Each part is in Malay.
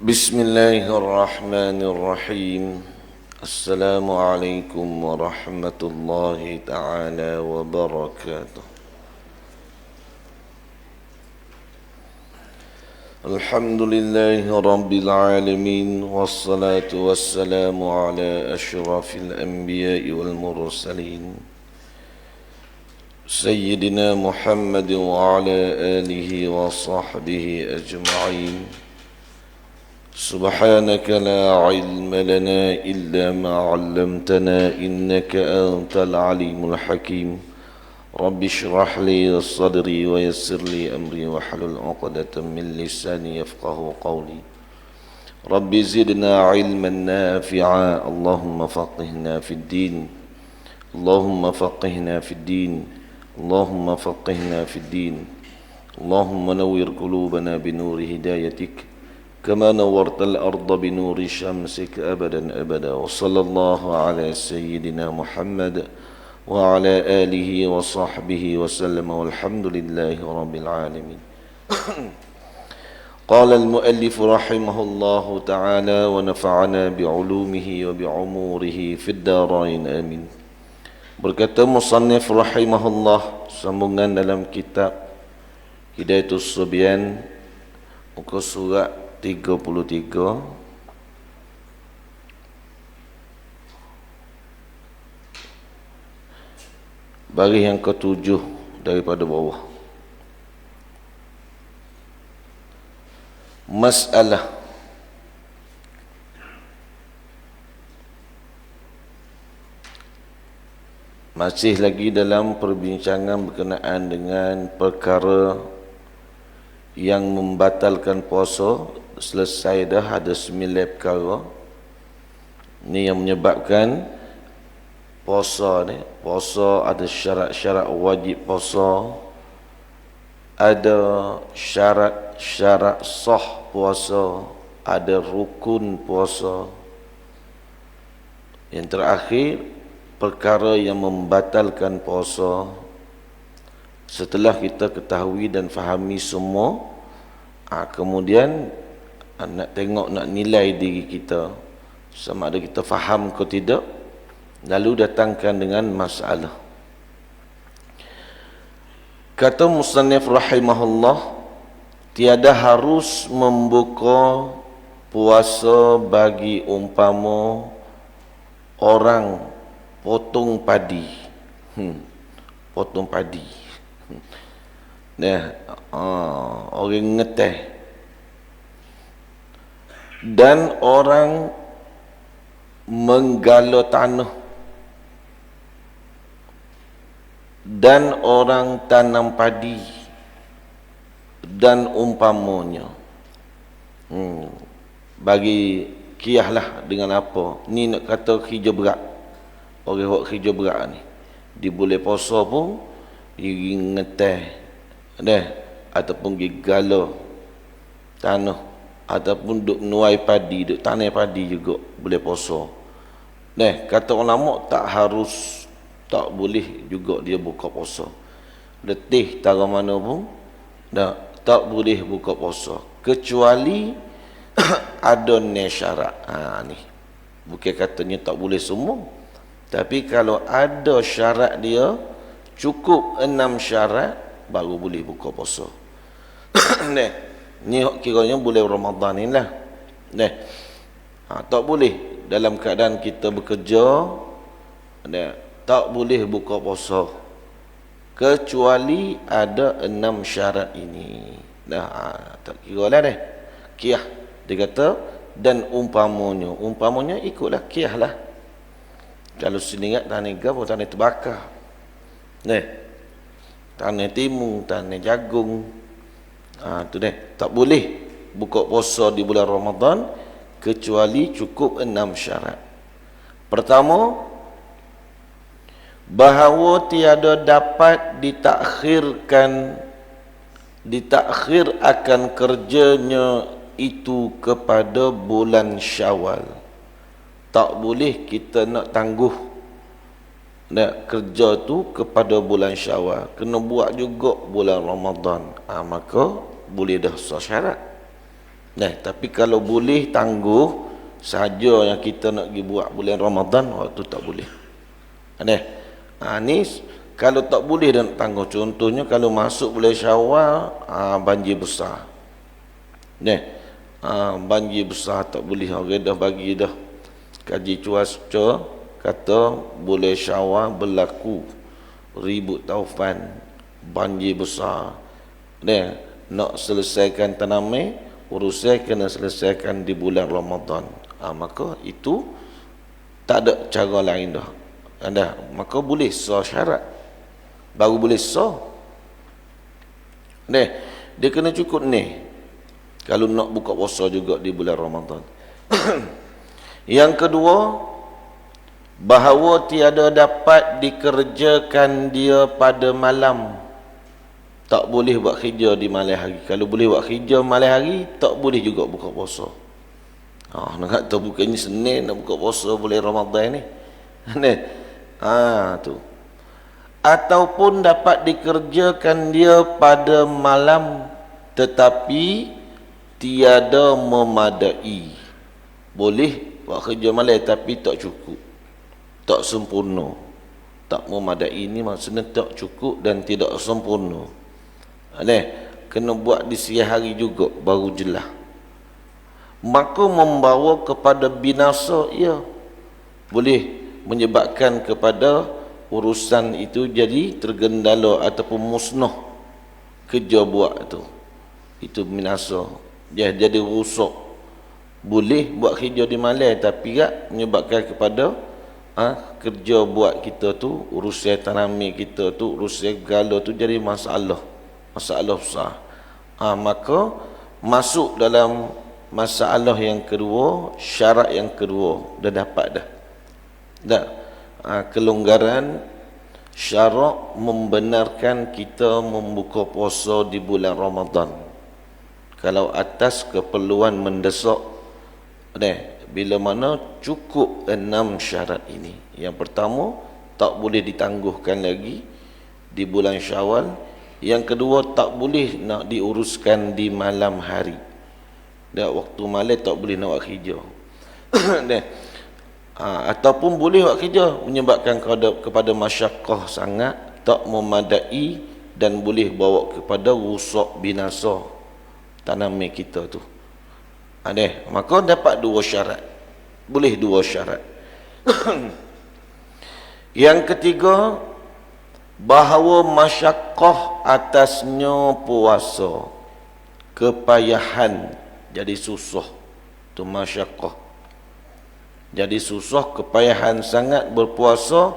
Bismillahirrahmanirrahim. Assalamualaikum warahmatullahi ta'ala wabarakatuh. Alhamdulillahi rabbil alamin. Wassalatu wassalamu ala ashrafil anbiya'i wal mursalin Sayyidina Muhammad wa ala alihi wa sahbihi ajma'in. سبحانك لا علم لنا إلا ما علمتنا إنك أنت العليم الحكيم رب اشرح لي صدري ويسر لي أمري واحلل عقدة من لساني يفقه قولي رب زدنا علما نافعا اللهم فقهنا في الدين اللهم فقهنا في الدين اللهم فقهنا في الدين اللهم نور قلوبنا بنور هدايتك كما نورت الأرض بنور شمسك أبدا أبدا وصلى الله على سيدنا محمد وعلى آله وصحبه وسلم والحمد لله رب العالمين. قال المؤلف رحمه الله تعالى ونفعنا بعلومه وبعموره في الدارين آمين. Berkata musannif rahimahullah, sambungan dalam kitab Hidayatus Subyan, muka surat 33, baris yang ke-7 daripada bawah. Masalah masih lagi dalam perbincangan berkenaan dengan perkara yang membatalkan puasa. Selesai dah, ada 9 perkara ni yang menyebabkan puasa ni. Puasa ada syarat-syarat wajib puasa, ada syarat-syarat sah puasa, ada rukun puasa. Yang terakhir, perkara yang membatalkan puasa. Setelah kita ketahui dan fahami semua, kemudian nak tengok, nak nilai diri kita sama ada kita faham ke tidak, lalu datangkan dengan masalah. Kata musannif rahimahullah, tiada harus membuka puasa bagi umpama orang potong padi. Potong padi. Orang ngeteh dan orang menggala tanah dan orang tanam padi dan umpamanya. Bagi kiahlah dengan apa ni, nak kata kerja berat. Orang buat kerja berat ni, dia boleh puasa pun dia ngeteh dah, ataupun dia gala tanah, ataupun duk menuai padi, duk tanam padi juga boleh puasa. Kata ulama tak boleh juga dia buka puasa. Letih tara mana pun tak boleh buka puasa, kecuali ada ni syarat. Ni bukan katanya tak boleh semua, tapi kalau ada syarat dia, cukup 6 syarat baru boleh buka puasa. Ni kiranya bulan Ramadan ni lah. Tak boleh dalam keadaan kita bekerja, tak boleh buka puasa, kecuali ada 6 syarat ini. Tak kira lah dah. Kiyah dia kata, dan umpamanya ikutlah kiyah lah. Kalau seningat tanah gabah, tanah terbakar, tanah timun, tanah jagung, tu tak boleh buka puasa di bulan Ramadan kecuali cukup 6 syarat. Pertama, bahawa tiada dapat ditakhir akan kerjanya itu kepada bulan Syawal. tak boleh kita nak tangguh nak kerja tu kepada bulan Syawal, kena buat juga bulan Ramadan. Maka boleh dah sah syarat. Tapi kalau boleh tangguh sahaja yang kita nak pergi buat bulan Ramadan, waktu tak boleh. Ni kalau tak boleh dan nak tangguh, contohnya kalau masuk bulan Syawal, banjir besar. Banjir besar tak boleh, orang dah bagi dah kaji cuaca kata bulan Syawal berlaku ribut taufan, banjir besar. Nak selesaikan tanaman, urusan kena selesaikan di bulan Ramadan. Maka itu tak ada cara lain dah. Maka boleh sah syarat, baru boleh sah. Dia kena cukup ni kalau nak buka puasa juga di bulan Ramadan. Yang kedua, bahawa tiada dapat dikerjakan dia pada malam. Tak boleh buat kerja di malam hari. Kalau boleh buat kerja malam hari, tak boleh juga buka puasa. Nak kata bukannya Senin nak buka puasa boleh Ramadan ni. Tu. Ataupun dapat dikerjakan dia pada malam tetapi tiada memadai. Boleh buat kerja malam tapi tak cukup, tak sempurna. Tak memadai ni maksudnya tak cukup dan tidak sempurna. Kena buat di siang hari juga baru jelas. Maka membawa kepada binasa, ia boleh menyebabkan kepada urusan itu jadi tergendala ataupun musnah kerja buat itu binasa, jadi rosak. Boleh buat kerja di malam tapi tak menyebabkan kepada kerja buat kita tu, urusan tanaman kita tu, urusan segala tu jadi masalah besar. Maka masuk dalam masalah yang kedua, syarat yang kedua dah dapat dah. Kelonggaran syarak membenarkan kita membuka puasa di bulan Ramadan kalau atas keperluan mendesak. Bila mana cukup 6 syarat ini. Yang pertama, tak boleh ditangguhkan lagi di bulan Syawal. Yang kedua, tak boleh nak diuruskan di malam hari. Waktu malam tak boleh nak buat kerja. Ataupun boleh buat kerja menyebabkan kepada masyakkah sangat, tak memadai dan boleh bawa kepada rusak binasa tanaman kita tu. Maka dapat 2 syarat. Boleh 2 syarat. Yang ketiga, bahawa masyakkah atasnya puasa, kepayahan jadi susah tu masyakkah. Jadi susah, kepayahan sangat berpuasa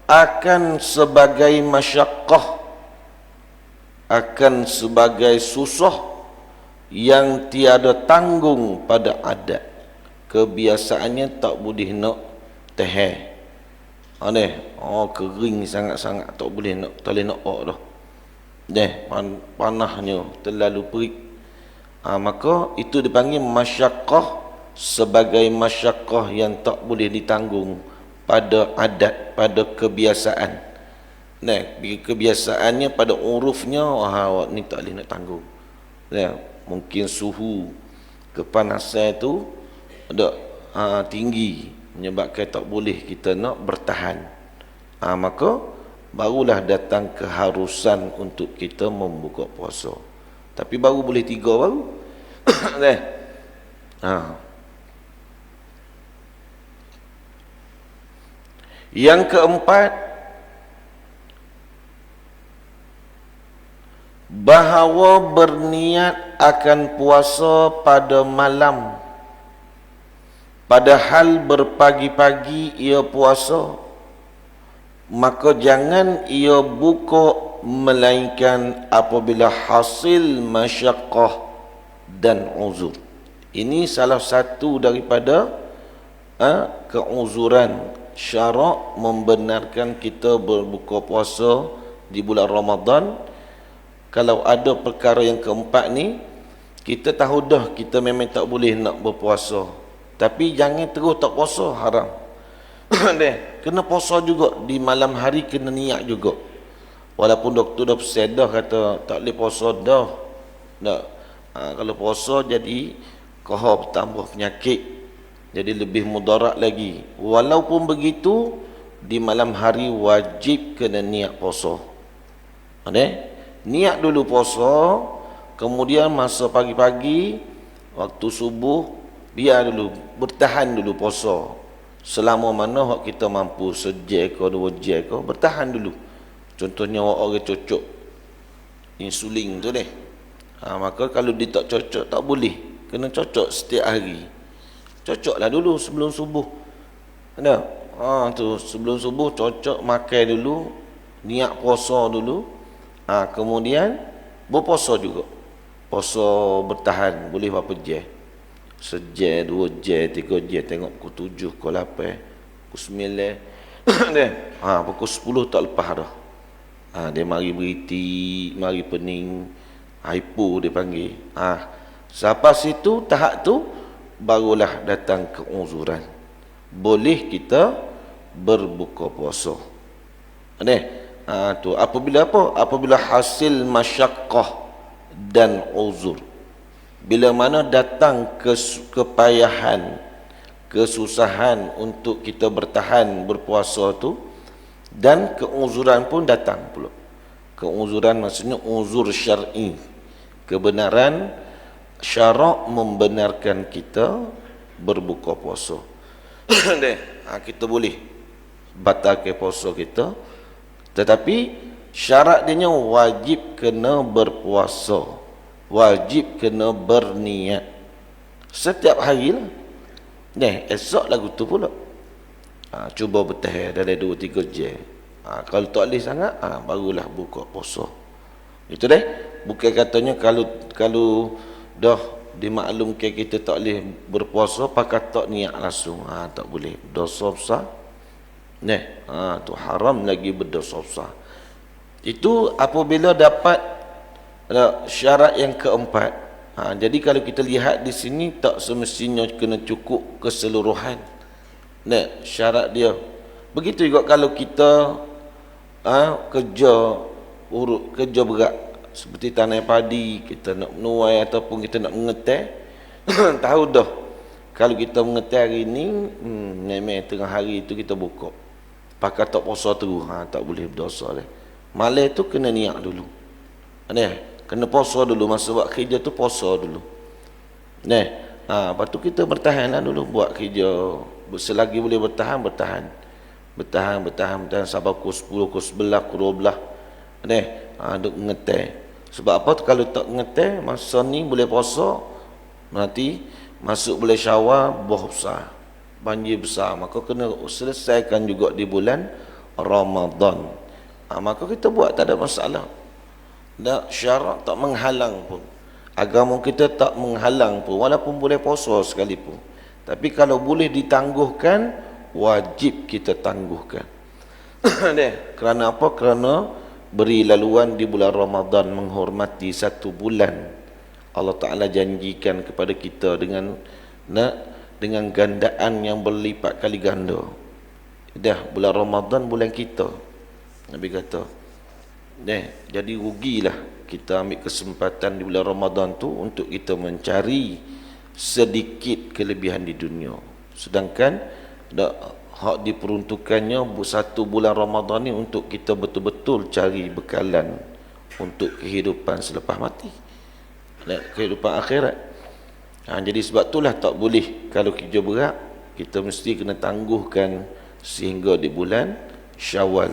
akan sebagai masyakkah, akan sebagai susah yang tiada tanggung pada adat. Kebiasaannya tak boleh nak tahan. Kering sangat-sangat tak boleh nak, tak boleh nak dah. Panahnya terlalu perik. Maka itu dipanggil masyakkah, sebagai masyakkah yang tak boleh ditanggung pada adat, pada kebiasaan. Kebiasaannya pada urufnya, ni tak boleh nak tanggung. Mungkin suhu kepanasan itu ada tinggi menyebabkan tak boleh kita nak bertahan. Maka barulah datang keharusan untuk kita membuka puasa. Tapi baru boleh 3 baru. Yang keempat, bahawa berniat akan puasa pada malam, padahal berpagi-pagi ia puasa, maka jangan ia buka melainkan apabila hasil masyakkah dan uzur. Ini salah satu daripada keuzuran syarak membenarkan kita berbuka puasa di bulan Ramadan. Kalau ada perkara yang keempat ni, kita tahu dah kita memang tak boleh nak berpuasa Tapi jangan terus tak puasa, haram. Deh, kena puasa juga di malam hari, kena niat juga. Walaupun doktor dah pesan dah, kata tak boleh puasa dah. Tak. Kalau puasa jadi kohor tambah penyakit, jadi lebih mudarat lagi. Walaupun begitu, di malam hari wajib kena niat puasa. Niat dulu puasa, kemudian masa pagi-pagi waktu subuh biar dulu, bertahan dulu puasa. Selama mana hak kita mampu, sejam ke 2 jam ke, bertahan dulu. Contohnya orang cocok insulin tu deh. Maka kalau dia tak cocok, tak boleh. Kena cocok setiap hari. Cocoklah dulu sebelum subuh. Ada? Tu sebelum subuh cocok, makan dulu, niat puasa dulu. Kemudian berpuasa juga. Puasa bertahan, boleh berapa jam? Sejam, 2 jam, 3 jam, tengok pukul 7, pukul 8, pukul 9. Pukul 10 tak lepas dah. Dia mari beriti, mari pening, hypo dia panggil. Sampai situ, tahap tu barulah datang keuzuran. Boleh kita berbuka puasa. Tu apabila apa? Apabila hasil masyaqqah dan uzur. Bila mana datang kepayahan, kesusahan untuk kita bertahan berpuasa tu, dan keuzuran pun datang pula. Keuzuran maksudnya uzur syar'i. Kebenaran syarak membenarkan kita berbuka puasa. Kita boleh batalkan puasa kita, tetapi syarat dia wajib kena berpuasa, wajib kena berniat setiap hari lah. Esok lagu tu pula. Cuba bertahan dalam 2-3 jam. Kalau tak boleh sangat, barulah buka puasa. Itu deh. Bukan katanya kalau dah dimaklumkan kita tak boleh berpuasa, pakai tak niat langsung. Tak boleh. Dosa besar. Tu haram lagi, berdosa besar. Itu apabila dapat syarat yang keempat. Jadi kalau kita lihat di sini, tak semestinya kena cukup keseluruhan. Syarat dia. Begitu juga kalau kita kerja berat, seperti tanam padi, kita nak menuai ataupun kita nak mengeteh. Tahu dah, kalau kita mengeteh hari ni, memang tengah hari itu kita buka. Pakai tak puasa terus, tak boleh berdosa dah. Malam tu kena niat dulu. Kena puasa dulu, masa buat kerja tu puasa dulu. Lepas tu kita bertahan dulu buat kerja. Selagi boleh bertahan sampai pukul 10, pukul 11, pukul 12. Duk ngeteh. Sebab apa? Kalau tak ngeteh, masa ni boleh puasa, nanti masuk bulan Syawal, buah besar, banjir besar. Maka kena selesaikan juga di bulan Ramadan. Maka kita buat, tak ada masalah. Syarat tak menghalang pun, agama kita tak menghalang pun, walaupun boleh puasa sekalipun. Tapi kalau boleh ditangguhkan, wajib kita tangguhkan. Kerana apa? Kerana beri laluan di bulan Ramadan, menghormati 1 bulan. Allah Ta'ala janjikan kepada kita dengan gandaan yang berlipat kali ganda. Bulan Ramadan bulan kita, Nabi kata. Jadi rugilah kita ambil kesempatan di bulan Ramadan tu untuk kita mencari sedikit kelebihan di dunia. Sedangkan hak diperuntukannya 1 bulan Ramadan ni untuk kita betul-betul cari bekalan untuk kehidupan selepas mati, kehidupan akhirat. Jadi sebab itulah tak boleh, kalau kerja berat kita mesti kena tangguhkan sehingga di bulan Syawal.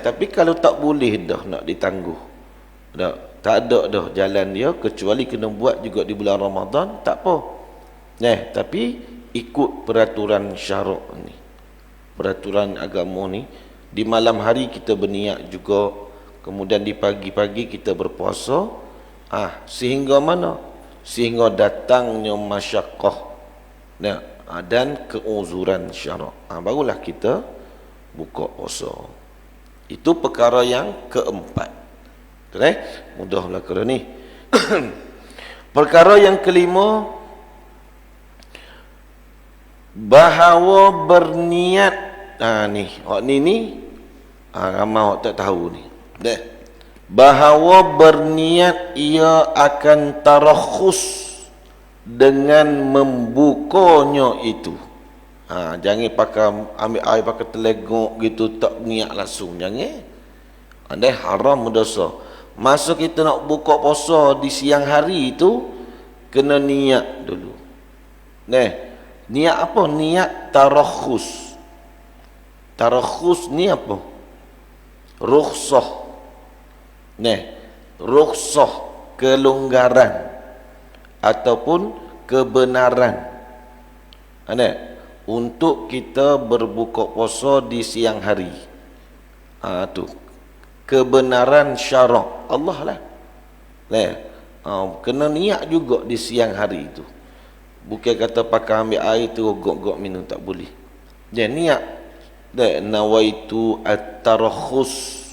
Tapi kalau tak boleh dah nak ditangguh, tak ada dah jalan dia, kecuali kena buat juga di bulan Ramadan, tak apa. Tapi ikut peraturan syarak ni, peraturan agama ni. Di malam hari kita berniat juga, kemudian di pagi-pagi kita berpuasa. Sehingga mana? Sehingga datangnya masyaqqah dan keuzuran syarak. Barulah kita buka puasa. Itu perkara yang keempat. Mudahlah perkara ni. Perkara yang kelima, bahawa berniat ni ramai orang tak tahu ni. Bahawa berniat ia akan tarakhus dengan membukanya itu. Jangan pakai ambil air pakai telegok gitu, tak niat langsung, jangan. Haram dosa. Masa kita nak buka puasa di siang hari itu kena niat dulu. Niat apa? Niat tarakhus. Tarakhus ni apa? Rukhsah. Rukhsah, kelonggaran ataupun kebenaran. Untuk kita berbuka puasa di siang hari. Tu kebenaran syarak Allah lah. Kena niat juga di siang hari itu. Bukan kata pakai ambil air tu gok-gok minum, tak boleh. Dia niat. Nawaitu at-tarakhus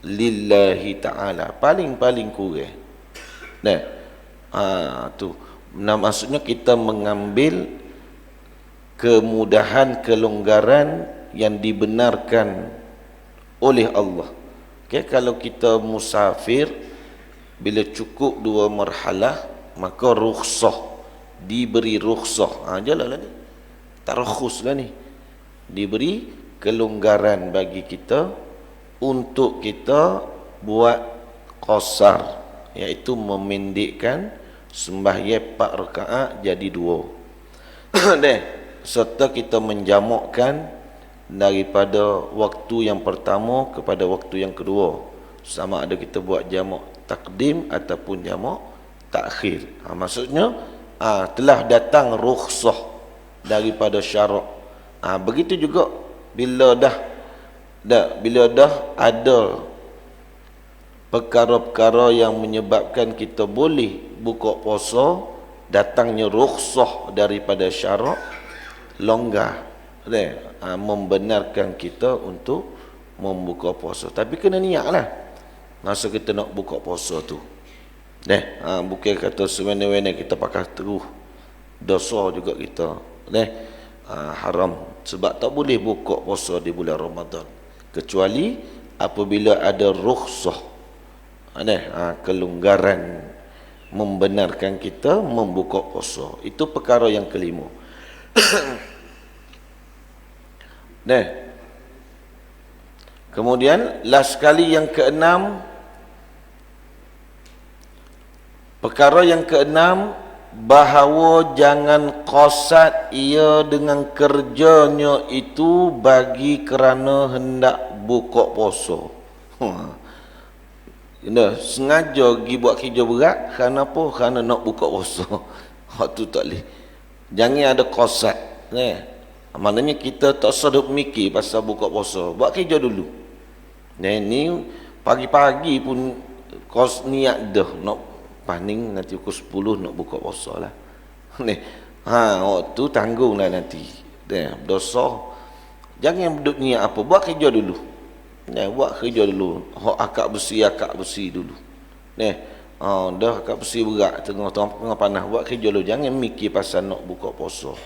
lillahi ta'ala. Paling-paling kurang. Tu. Maksudnya kita mengambil kemudahan, kelonggaran yang dibenarkan oleh Allah. Kalau kita musafir, bila cukup 2 marhalah, maka rukhsah, diberi rukhsah. Jalanlah ni, tarakhus lah ni, diberi kelonggaran bagi kita untuk kita buat qasar, iaitu memendekkan sembahyang 4 rakaat jadi 2. Serta kita menjamakkan daripada waktu yang pertama kepada waktu yang kedua, sama ada kita buat jamak takdim ataupun jamak takhir. Maksudnya telah datang rukhsah daripada syarak. Begitu juga bila dah ada perkara-perkara yang menyebabkan kita boleh buka puasa, datangnya rukhsah daripada syarak, longgar, membenarkan kita untuk membuka puasa. Tapi kena niat lah masa kita nak buka puasa tu. Bukan kata semena-mena kita pakai terus, dosa juga kita. Haram. Sebab tak boleh buka puasa di bulan Ramadan kecuali apabila ada rukhsah, kelonggaran membenarkan kita membuka puasa. Itu perkara yang kelima. Kemudian last sekali yang keenam, perkara yang keenam, bahawa jangan qasad ia dengan kerjanya itu bagi kerana hendak buka puasa. Sengaja pergi buat kerja berat kerana apa? Kerana nak buka puasa. Waktu tak boleh. Jangan ada qasad. Maknanya kita tak usah duk mikir pasal buka puasa. Buat kerja dulu. Ni pagi-pagi pun kos niat dah nak paning, nanti pukul 10 nak buka puasa lah. Waktu tanggunglah nanti. Dosa. Jangan duk niat apa. Buat kerja dulu. Buat kerja dulu. Akak besi dulu. Dah akak besi berat tengah panas. Buat kerja dulu. Jangan mikir pasal nak buka puasa.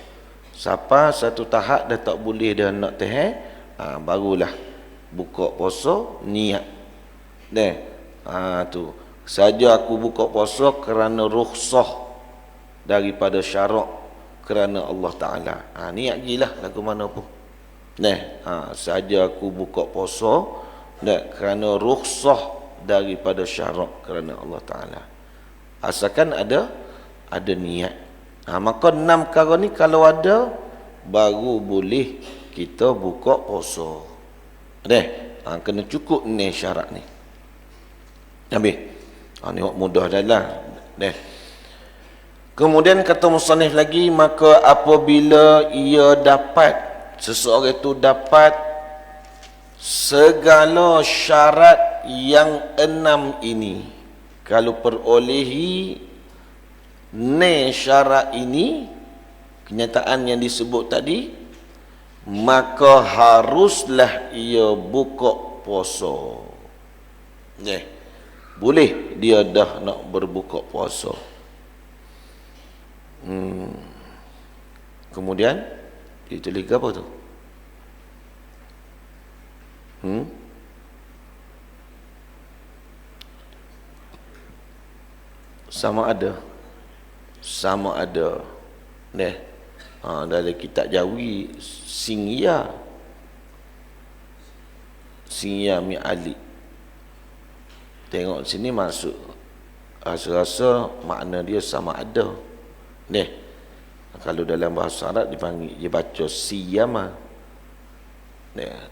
Siapa satu tahap dah tak boleh dah nak tahan, barulah buka puasa niat. Tu. Saja aku buka puasa kerana rukhsah daripada syarak, kerana Allah Ta'ala. Niat gilah lagu mana pun. Saja aku buka puasa kerana rukhsah daripada syarak, kerana Allah Ta'ala. Asalkan ada niat. Maka 6 perkara ni kalau ada, baru boleh kita buka puasa. Kena cukup ni syarat ni. Habis. Ni mudah dah lah. Kemudian kata musannif lagi, maka apabila ia dapat, seseorang itu dapat segala syarat yang 6 ini, kalau perolehi syarat ini, kenyataan yang disebut tadi, maka haruslah ia buka puasa. Boleh dia dah nak berbuka puasa. Kemudian Ditulis ke apa tu? Sama ada. Dalam kitab Jawi Singya mi Ali. Tengok sini masuk rasa-rasa makna dia sama ada. Kalau dalam bahasa Arab dipanggil, dia baca siyama.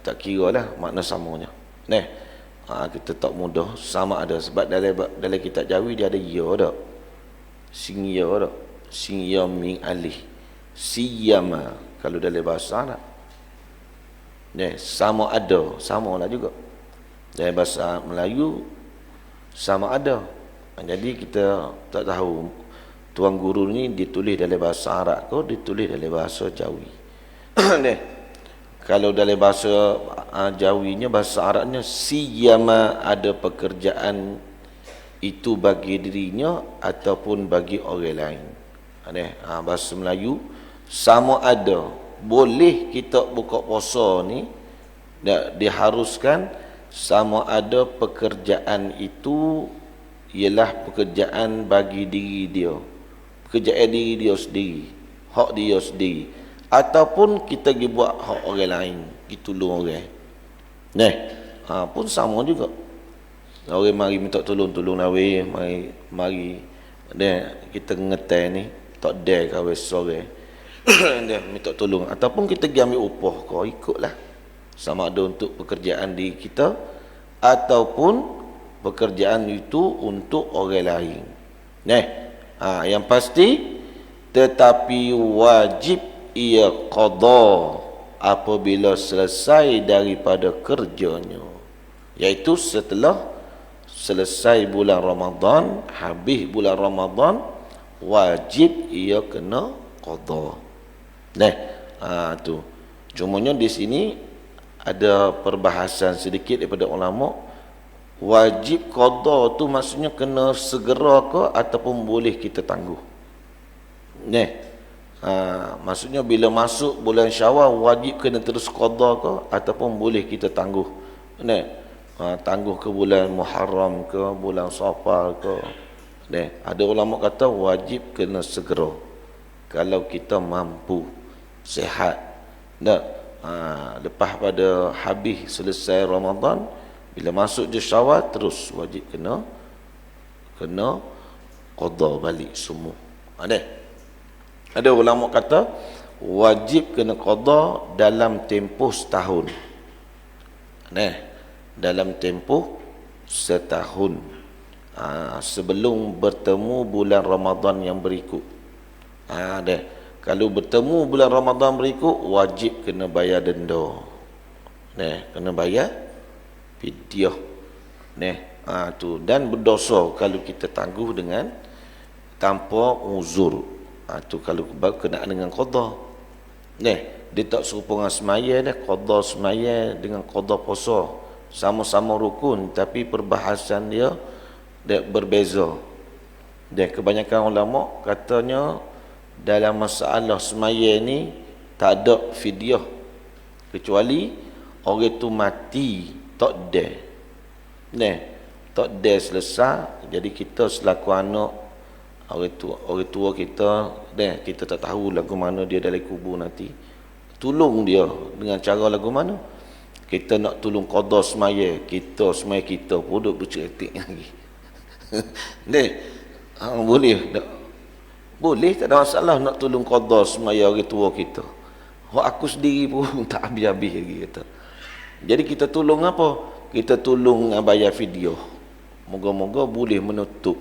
Tak kira lah makna samanya. Kita tak mudah sama ada, sebab dalam kitab Jawi dia ada ya dak. Singya dak. Singya min alih. Siyama kalau dalam bahasa Arab. Sama ada, sama lah juga. Dalam bahasa Melayu sama ada. Jadi kita tak tahu tuan guru ni ditulis dalam bahasa Arab ke ditulis dalam bahasa Jawi. Kalau dalam bahasa Jawinya, bahasa Arabnya, siyama ada pekerjaan itu bagi dirinya ataupun bagi orang lain. Bahasa Melayu sama ada, boleh kita buka puasa ni diharuskan sama ada pekerjaan itu ialah pekerjaan bagi diri dia, pekerjaan diri dia sendiri, hak dia sendiri, ataupun kita pergi buat hak orang lain, pergi tolong orang. Pun sama juga. Orang mari minta tolong lawe, mari kita ngetai ni tak ada kawan sore. Dia minta tolong, ataupun kita pergi ambil upah kau ikutlah. Sama ada untuk pekerjaan diri kita ataupun pekerjaan itu untuk orang lain. Yang pasti, tetapi wajib ia qada apabila selesai daripada kerjanya, iaitu setelah selesai bulan Ramadan, habis bulan Ramadan, wajib ia kena qada. Tu. Cumanya di sini ada perbahasan sedikit daripada ulama. Wajib qada tu maksudnya kena segera ke ataupun boleh kita tangguh. Maksudnya bila masuk bulan Syawal wajib kena terus qada ke ataupun boleh kita tangguh. Tangguh ke bulan Muharram ke bulan Safar ke. Ada ulama kata wajib kena segera kalau kita mampu, sihat. Lepas pada habis selesai Ramadan, bila masuk je Syawal terus wajib kena qada balik semua. Ada ulama kata wajib kena qada dalam tempoh setahun. Dalam tempoh setahun, sebelum bertemu bulan Ramadan yang berikut. Kalau bertemu bulan Ramadan berikut, wajib kena bayar denda. Kena bayar fidyah. Tu, dan berdosa kalau kita tangguh dengan tanpa uzur. Tu kalau berkenaan dengan qada. Dia tak serupa dengan semaya dah. Qada semaya dengan qada puasa sama-sama rukun, tapi perbahasan dia berbeza. Dan kebanyakan ulama katanya dalam masalah semaya ni tak ada fidyah, kecuali orang tu mati tak ada. Tak ada selesai. Jadi kita selaku anak orang tua kita, kita tak tahu lagu mana dia dalam kubur nanti. Tolong dia dengan cara lagu mana? Kita nak tolong qada semaya kita pun duk bercetek lagi. Boleh tak? Boleh, tak ada masalah nak tolong qada semaya orang tua kita. Aku sendiri pun tak habis-habis lagi kata. Jadi kita tolong apa? Kita tolong bayar fidyah. Moga-moga boleh menutup.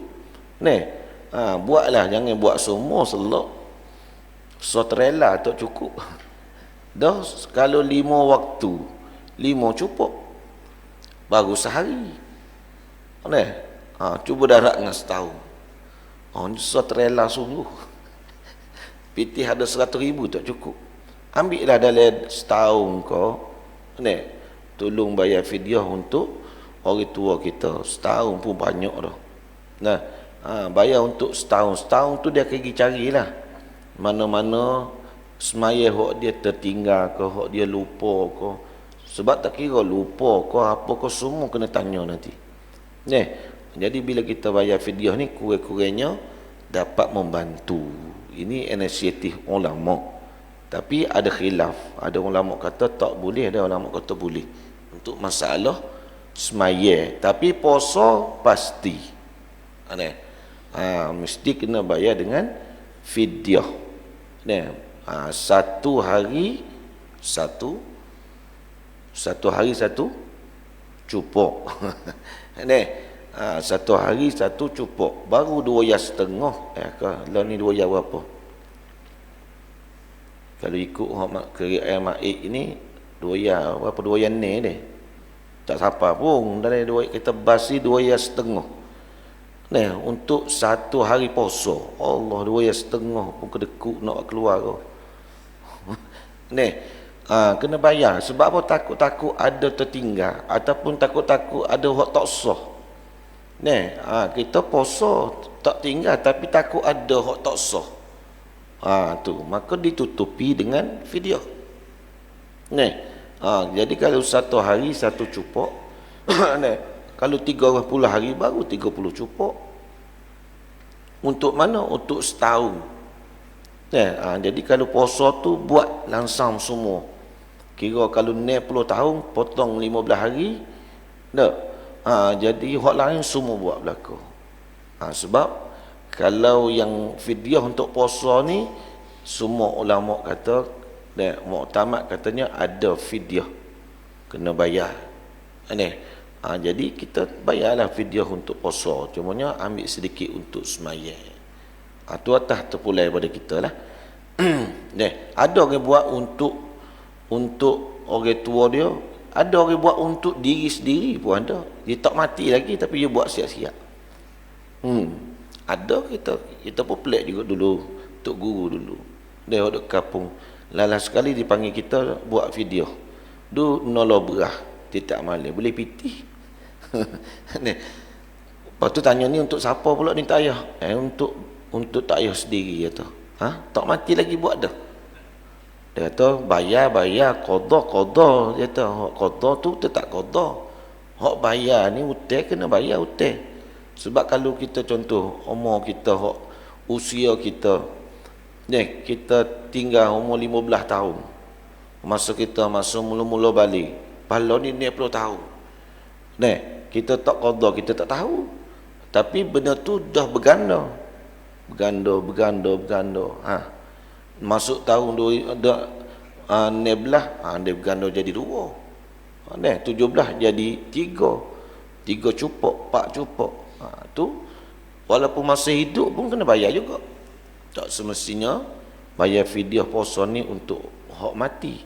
Buatlah, jangan buat semua selok. Sotrela tak cukup. Dah kalau 5 waktu, 5 cukup. Baru sehari. Cuba darat dengan setahun. Ini sotrela sungguh. Pitih ada 100,000 tak cukup. Ambil lah dalam setahun kau. Tolong bayar fidyah untuk orang tua kita. Setahun pun banyak dah. Bayar untuk setahun. Setahun tu dia pergi carilah mana-mana semaya hok dia tertinggal ke, hok dia lupa ke. Sebab tak kira lupa ke apa ke, semua kena tanya nanti. Jadi bila kita bayar fidyah ni, kurang-kurangnya dapat membantu. Ini inisiatif ulama. Tapi ada khilaf. Ada ulama kata tak boleh, ada ulama kata boleh. Untuk masalah semaya. Tapi puasa pasti. Mesti kena bayar dengan fidyah. Satu hari satu cupok. Satu hari satu cupok. Baru 2,5 kalau ni 2 berapa? Kalau ikut air maik ini 2 berapa, 2 ni deh. Tak siapa pun dari 2 kita basi 2,5. Untuk satu hari puasa. Allah, 2,5 pun kedekut nak keluar kau. Kena bayar. Sebab apa? Takut-takut ada tertinggal, ataupun takut-takut ada hak tak sah. Kita puasa tak tinggal, tapi takut ada hak tak sah. Tu maka ditutupi dengan fidyah. Jadi kalau satu hari satu cupok, kalau 30 hari baru 30 cupok. Untuk mana? Untuk setahun. Jadi kalau puasa tu buat langsam semua. Kira kalau 60 tahun potong 15 hari. Jadi hak lain semua buat belaka. Sebab kalau yang fidyah untuk puasa ni, semua ulama kata, muktamad katanya ada fidyah, kena bayar. Jadi kita bayarlah fidyah untuk puasa, cumanya ambil sedikit untuk semaya. Tu atas terpulai pada kita lah. Ada orang buat untuk orang tua dia, ada orang buat untuk diri sendiri pun ada. Dia tak mati lagi tapi dia buat siap-siap. Ada kita pun pelik juga dulu, tok guru dulu. Dia duduk kampung, lalas sekali dipanggil kita buat video. Du nolo berah, tidak malam, boleh pitih. Lepas tu tanya ni untuk siapa pula ni tak payah? Untuk tak payah sendiri kata. Tak mati lagi buat dah. Dia kata bayar, qada. Dia kata hak qada tu tetap qada. Hak bayar ni hutang kena bayar hutang. Sebab kalau kita contoh umur kita, hak usia kita, kita tinggal umur 15 tahun. Masa mula-mula balik, pahala ni 20 tahun. Kita tak qada, kita tak tahu. Tapi benda tu dah berganda. Masuk tahun 16, dia berganda jadi 2. 17 jadi 3 cupok, 4 cupok. Tu walaupun masih hidup pun kena bayar juga. Tak semestinya bayar fidyah puasa ni untuk hak mati.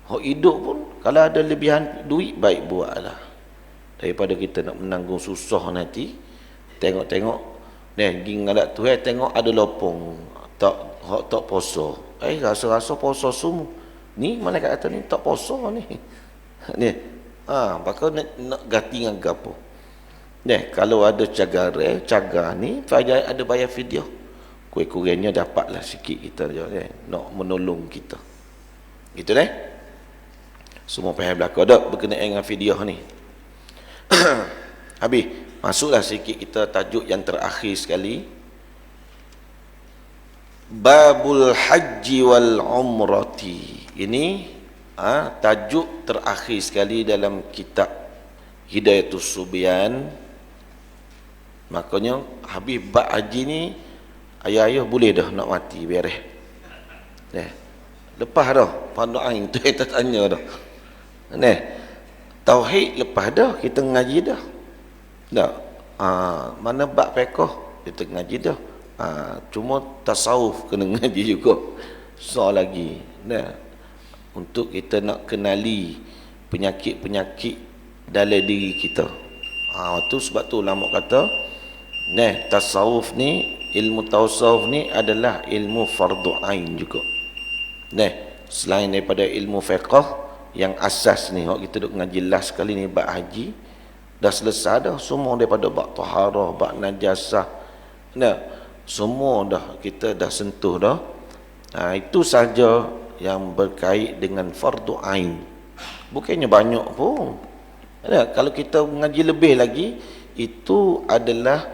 Hak hidup pun kalau ada lebihan duit, baik buatlah. Daripada kita nak menanggung susah nanti. Tengok ging alat tu tengok ada lopong tak puasa. Rasa-rasa puasa semua. Ni malaikat kata ni tak puasa ni. Maka nak ganti dengan gapo. Kalau ada cagar ni ada bayar fidyah. Kurang-kurangnya dapatlah sikit kita nak menolong kita. Gitu Semua faham belaka dak berkenaan dengan fidyah ni. Habis, masuklah sikit kita tajuk yang terakhir sekali. Babul haji wal umrati. Ini tajuk terakhir sekali dalam kitab Hidayatus Subyan. Makanya habis bab haji ni, ayah-ayah boleh dah nak mati beres. Lepas dah fardu ain tu kita tanya dah. Tauhid lepas dah, kita ngaji dah. Mana bab fiqh kita ngaji dah. Cuma tasawuf kena ngaji juga. Soal lagi. Untuk kita nak kenali penyakit-penyakit dalam diri kita. Tu sebab tu ulama kata, tasawuf ni, ilmu tasawuf ni adalah ilmu fardu ain juga. Selain daripada ilmu fiqh yang asas ni, kita duk ngaji last sekali ni bab haji, dah selesai dah semua daripada bab taharah, bab najasah. Semua dah kita dah sentuh dah. Itu saja yang berkait dengan fardu ain. Bukannya banyak pun. Kalau kita mengaji lebih lagi, itu adalah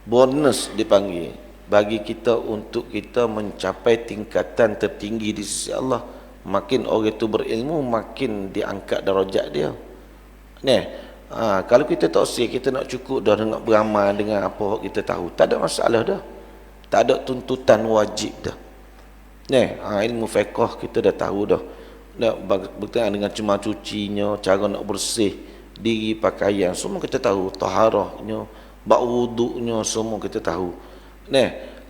bonus dipanggil bagi kita untuk kita mencapai tingkatan tertinggi di sisi Allah. Makin orang itu berilmu, makin diangkat darajat dia. Kalau kita tak usah, kita nak cukup dah dengan beramal, dengan apa kita tahu, tak ada masalah dah. Tak ada tuntutan wajib dah. Ilmu fiqh kita dah tahu dah. Berkaitan dengan cuma cucinya, cara nak bersih diri, pakaian, semua kita tahu. Taharahnya, bak wuduknya, semua kita tahu.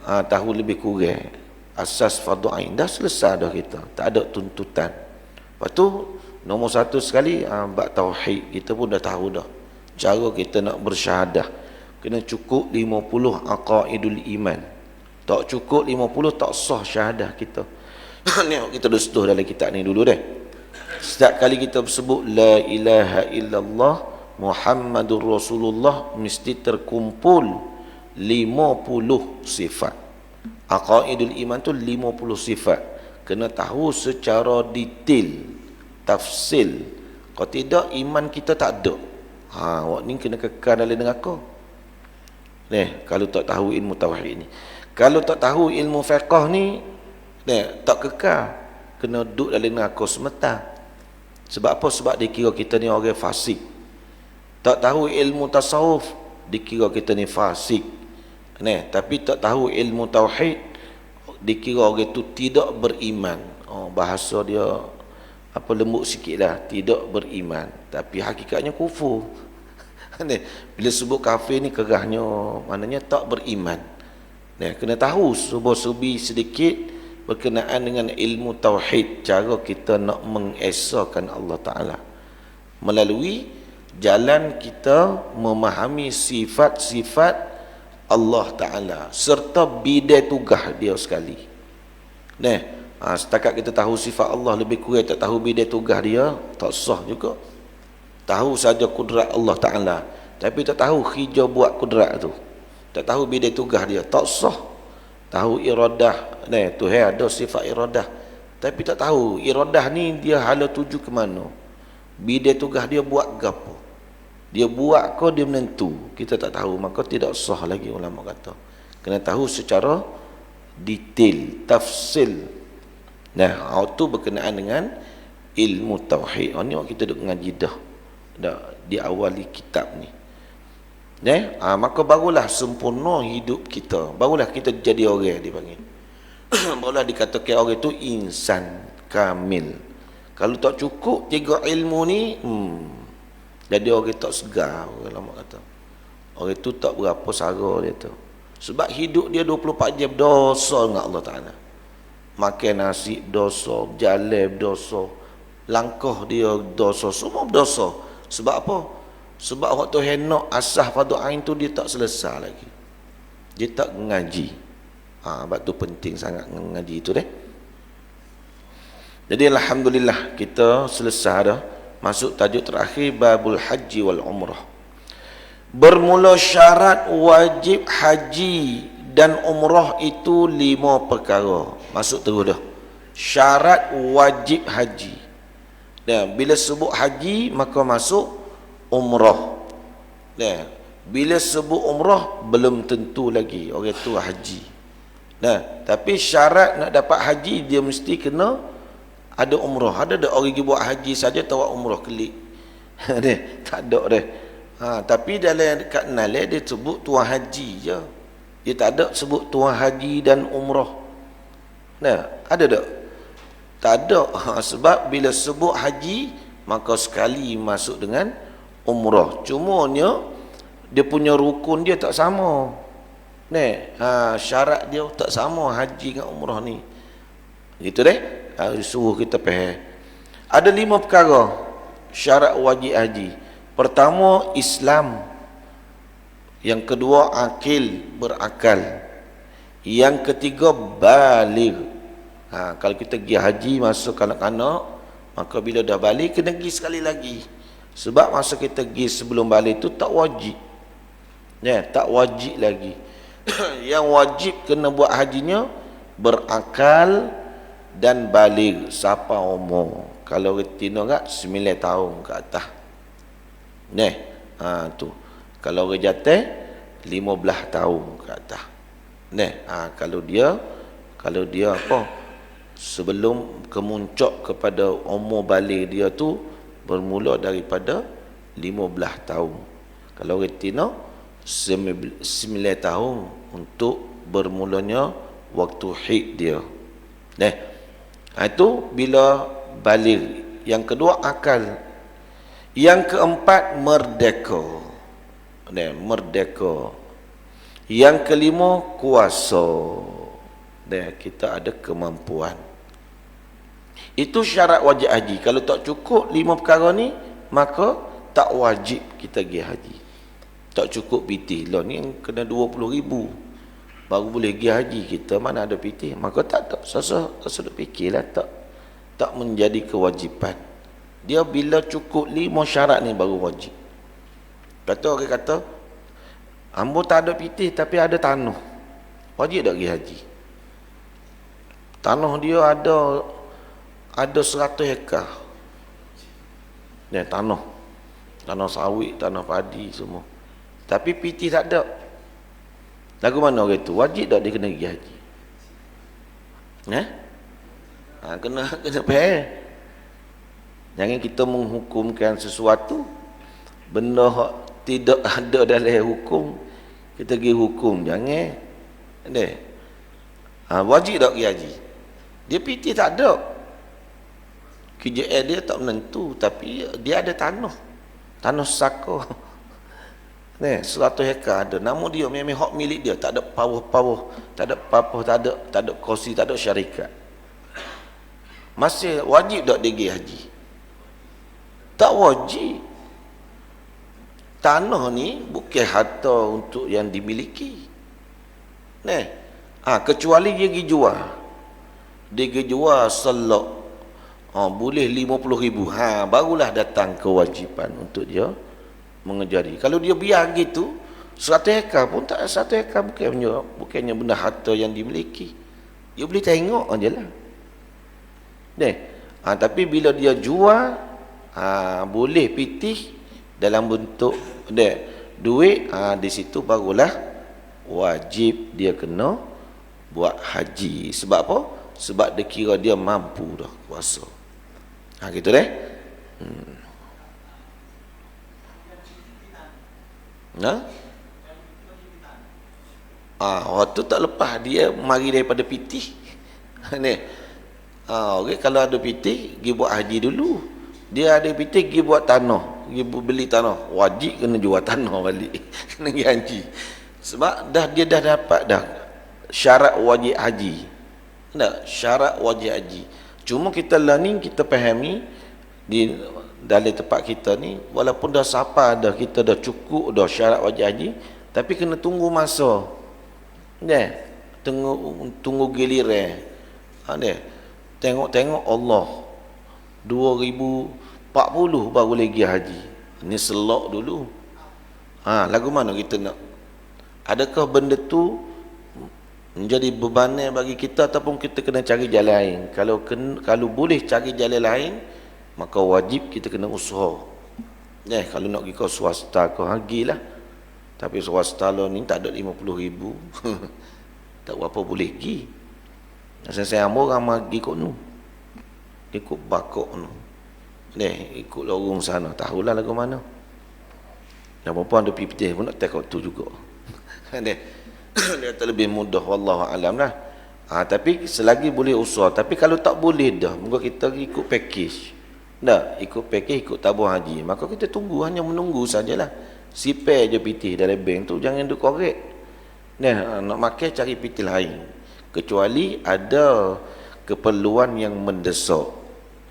Tahu lebih kurang asas fardu ain, dah selesai dah kita, tak ada tuntutan. Lepas tu nombor satu sekali, bab tauhid kita pun dah tahu dah. Cara kita nak bersyahadah kena cukup 50 aqaidul iman. Tak cukup 50 tak sah syahadah kita. Ni kita dah setuh dalam kitab ni dulu dah. Setiap kali kita sebut la ilaha illallah Muhammadur Rasulullah, mesti terkumpul 50 sifat. Aqaidul iman tu 50 sifat. Kena tahu secara detail, tafsil. Kalau tidak, iman kita tak ada. Awak ni kena kekal dalam neraka. Kalau tak tahu ilmu tauhid ni. Kalau tak tahu ilmu fiqh ni, tak kekal. Kena duduk dalam neraka semata. Sebab apa? Sebab dikira kita ni orang fasik. Tak tahu ilmu tasawuf, dikira kita ni fasik. Tapi tak tahu ilmu tauhid, dikira orang itu tidak beriman. Bahasa dia apa, lembut sikit lah, tidak beriman, tapi hakikatnya kufur. Bila sebut kafir ni kerahnya, maknanya tak beriman. Kena tahu serba-serbi sedikit berkenaan dengan ilmu tauhid, cara kita nak mengesahkan Allah Ta'ala melalui jalan kita memahami sifat-sifat Allah Ta'ala serta bidai tugas dia sekali. Setakat kita tahu sifat Allah, lebih kurang tak tahu bidai tugas dia, tak sah juga. Tahu saja kudrat Allah Ta'ala, tapi tak tahu hijau buat kudrat tu, tak tahu bidai tugas dia, tak sah. Tahu iradah, Tuhan ada sifat iradah, tapi tak tahu iradah ni dia hala tuju ke mana, bidai tugas dia buat gapo, dia buat ke dia menentu, kita tak tahu, maka tidak sah lagi. Ulama kata kena tahu secara detail, tafsil. Itu berkenaan dengan ilmu tauhid. Ni kita duk ngaji dah di awali kitab ni. Maka barulah sempurna hidup kita, barulah kita jadi orang dipanggil. Barulah dikatakan orang itu insan kamil. Kalau tak cukup tiga ilmu ni, jadi orang tak segar. Orang lama kata orang itu tak berapa sara dia tu. Sebab hidup dia 24 jam dosa dengan Allah Ta'ala. Makan nasi dosa, jalan dosa, langkah dia dosa, semua dosa. Sebab apa? Sebab waktu hendak asah fardu ain tu dia tak selesai lagi, dia tak ngaji. Sebab tu penting sangat ngaji itu deh. Jadi alhamdulillah kita selesai dah. Masuk tajuk terakhir, babul haji wal umrah. Bermula syarat wajib haji dan umrah itu 5 perkara. Masuk terus dah. Syarat wajib haji. Dan bila sebut haji maka masuk umrah. Bila sebut umrah belum tentu lagi orang tu haji. Tapi syarat nak dapat haji dia mesti kena ada umrah. Ada orang pergi buat haji saja tawak umrah kelik. Tak ada dah. Tapi dalam kat nalai dia sebut tuan haji je. Dia tak ada sebut tuan haji dan umrah. Ada tak? Tak ada. Sebab bila sebut haji maka sekali masuk dengan umrah. Cumanya dia punya rukun dia tak sama. Syarat dia tak sama haji dengan umrah ni. Gitu deh. Suruh kita faham. Ada 5 perkara syarat wajib haji. Pertama, Islam. Yang kedua, akil, berakal. Yang ketiga, baligh. Kalau kita pergi haji masuk kanak-kanak, maka bila dah balik kena pergi sekali lagi. Sebab masa kita pergi sebelum balik tu tak wajib. Tak wajib lagi. Yang wajib kena buat hajinya berakal, dan baligh siapa umur. Kalau retina kat 9 tahun ke atas. Neh, tu. Kalau orang jatuh 15 tahun ke atas. Neh, kalau dia apa? Sebelum kemuncak kepada umur baligh dia tu bermula daripada 15 tahun. Kalau retina 9 tahun untuk bermulanya waktu haid dia. Itu bila baligh. Yang kedua akal. Yang keempat merdeka. Merdeka. Yang kelima kuasa. Kita ada kemampuan. Itu syarat wajib haji. Kalau tak cukup 5 perkara ni, maka tak wajib kita pergi haji. Tak cukup pitih. Lah ni kena 20,000 baru boleh pergi haji. Kita mana ada pitih. Maka tak sudut fikirlah, tak menjadi kewajipan. Dia bila cukup 5 syarat ni baru wajib. Orang kata ambo tak ada pitih tapi ada tanah, wajib tak pergi haji? Tanah dia ada 100 hektar. Tanah sawit, tanah padi semua. Tapi pitih tak ada. Lagu mana orang tu? Wajib tak dia kena pergi haji? Kena faham. Jangan kita menghukumkan sesuatu benda tidak ada dalam hukum, kita pergi hukum. Jangan. Wajib tak pergi haji? Dia pitih tak ada. KJL dia tak menentu, tapi dia ada tanah saka. 100 hektar ada. Namun dia memang hak milik dia, tak ada power, tak ada apa-apa, tak ada kursi, tak ada syarikat. Masih wajib tak dia pergi haji? Tak wajib. Tanah ni bukan harta untuk yang dimiliki. Kecuali dia pergi jual. Dia pergi jual selok. Boleh 50,000. Barulah datang kewajipan untuk dia mengejari. Kalau dia biar gitu, 100 hektar pun tak, 100 hektar bukannya benda harta yang dimiliki. Dia boleh tengok aje lah. Tapi bila dia jual, boleh pitih dalam bentuk duit, di situ barulah wajib dia kena buat haji. Sebab apa? Sebab dia kira dia mampu dah kuasa. Gitu deh. Waktu tak lepas dia mari daripada pitih. Okay, kalau ada pitih pergi buat haji dulu. Dia ada pitih pergi buat tanah, pergi beli tanah, wajib kena jual tanah balik. Kena pergi haji. Sebab dia dah dapat dah syarat wajib haji. Syarat wajib haji. Cuma kita learning, kita fahami di dalam tempat kita ni, walaupun dah sapa dah, kita dah cukup dah syarat wajib haji, tapi kena tunggu masa. Tunggu giliran. Tengok Allah 2040 baru boleh pergi haji. Ini selok dulu. Lagu mana kita nak? Adakah benda tu menjadi bebanan bagi kita, ataupun kita kena cari jalan lain? Kalau boleh cari jalan lain, maka wajib kita kena usaha. Kalau nak pergi ke swasta kau hagilah. Tapi swasta lo ni tak ada 50,000. Tak berapa boleh pergi. Saya ambil ramai pergi kot nu. Ikut bakok nu. Ikut lorong sana. Tahulah lagu mana. Dan perempuan ada pipitih pun nak tekok tu juga. Dia tak lebih mudah, wallahu alam lah. Tapi selagi boleh usaha. Tapi kalau tak boleh dah, mungkin kita ikut package. Ikut package, ikut tabung haji. Maka kita tunggu, hanya menunggu sajalah. Sipir je pitih dalam bank tu, jangan duk korek. Nak makan cari pitih lain. Kecuali ada keperluan yang mendesak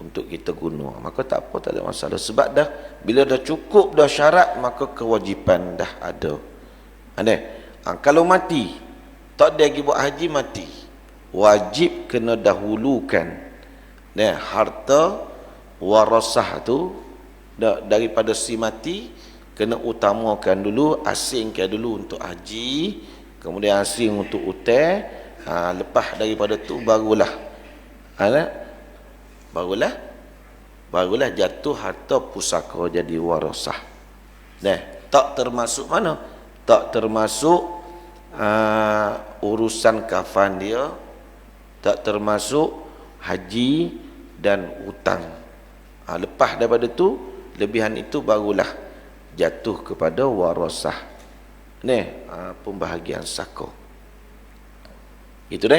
untuk kita guna, maka tak apa, tak ada masalah. Sebab dah bila dah cukup dah syarat, maka kewajipan dah ada. Kalau mati tak ada lagi buat haji, mati, wajib kena dahulukan harta warasah tu daripada si mati, kena utamakan dulu, asingkan dulu untuk haji, kemudian asing untuk utang. Lepas daripada tu barulah Ada barulah jatuh harta pusaka jadi warasah. Tak termasuk mana? Tak termasuk urusan kafan dia, tak termasuk haji dan hutang. Lepas daripada tu, lebihan itu barulah jatuh kepada warasah. Pembahagian saka. Itu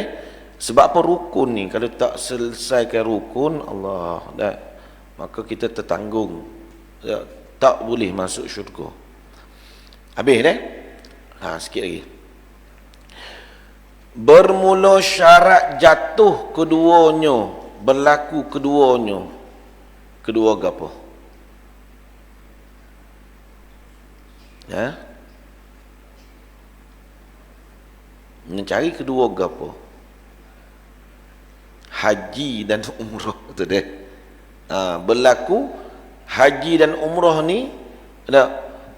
sebab apa rukun ni? Kalau tak selesaikan rukun, Allah dah, maka kita tertanggung, tak boleh masuk syurga. Habis sikit lagi. Bermula syarat jatuh keduanya, berlaku keduanya. Kedua gapo? Mencari kedua gapo? Haji dan umrah tu berlaku haji dan umrah ni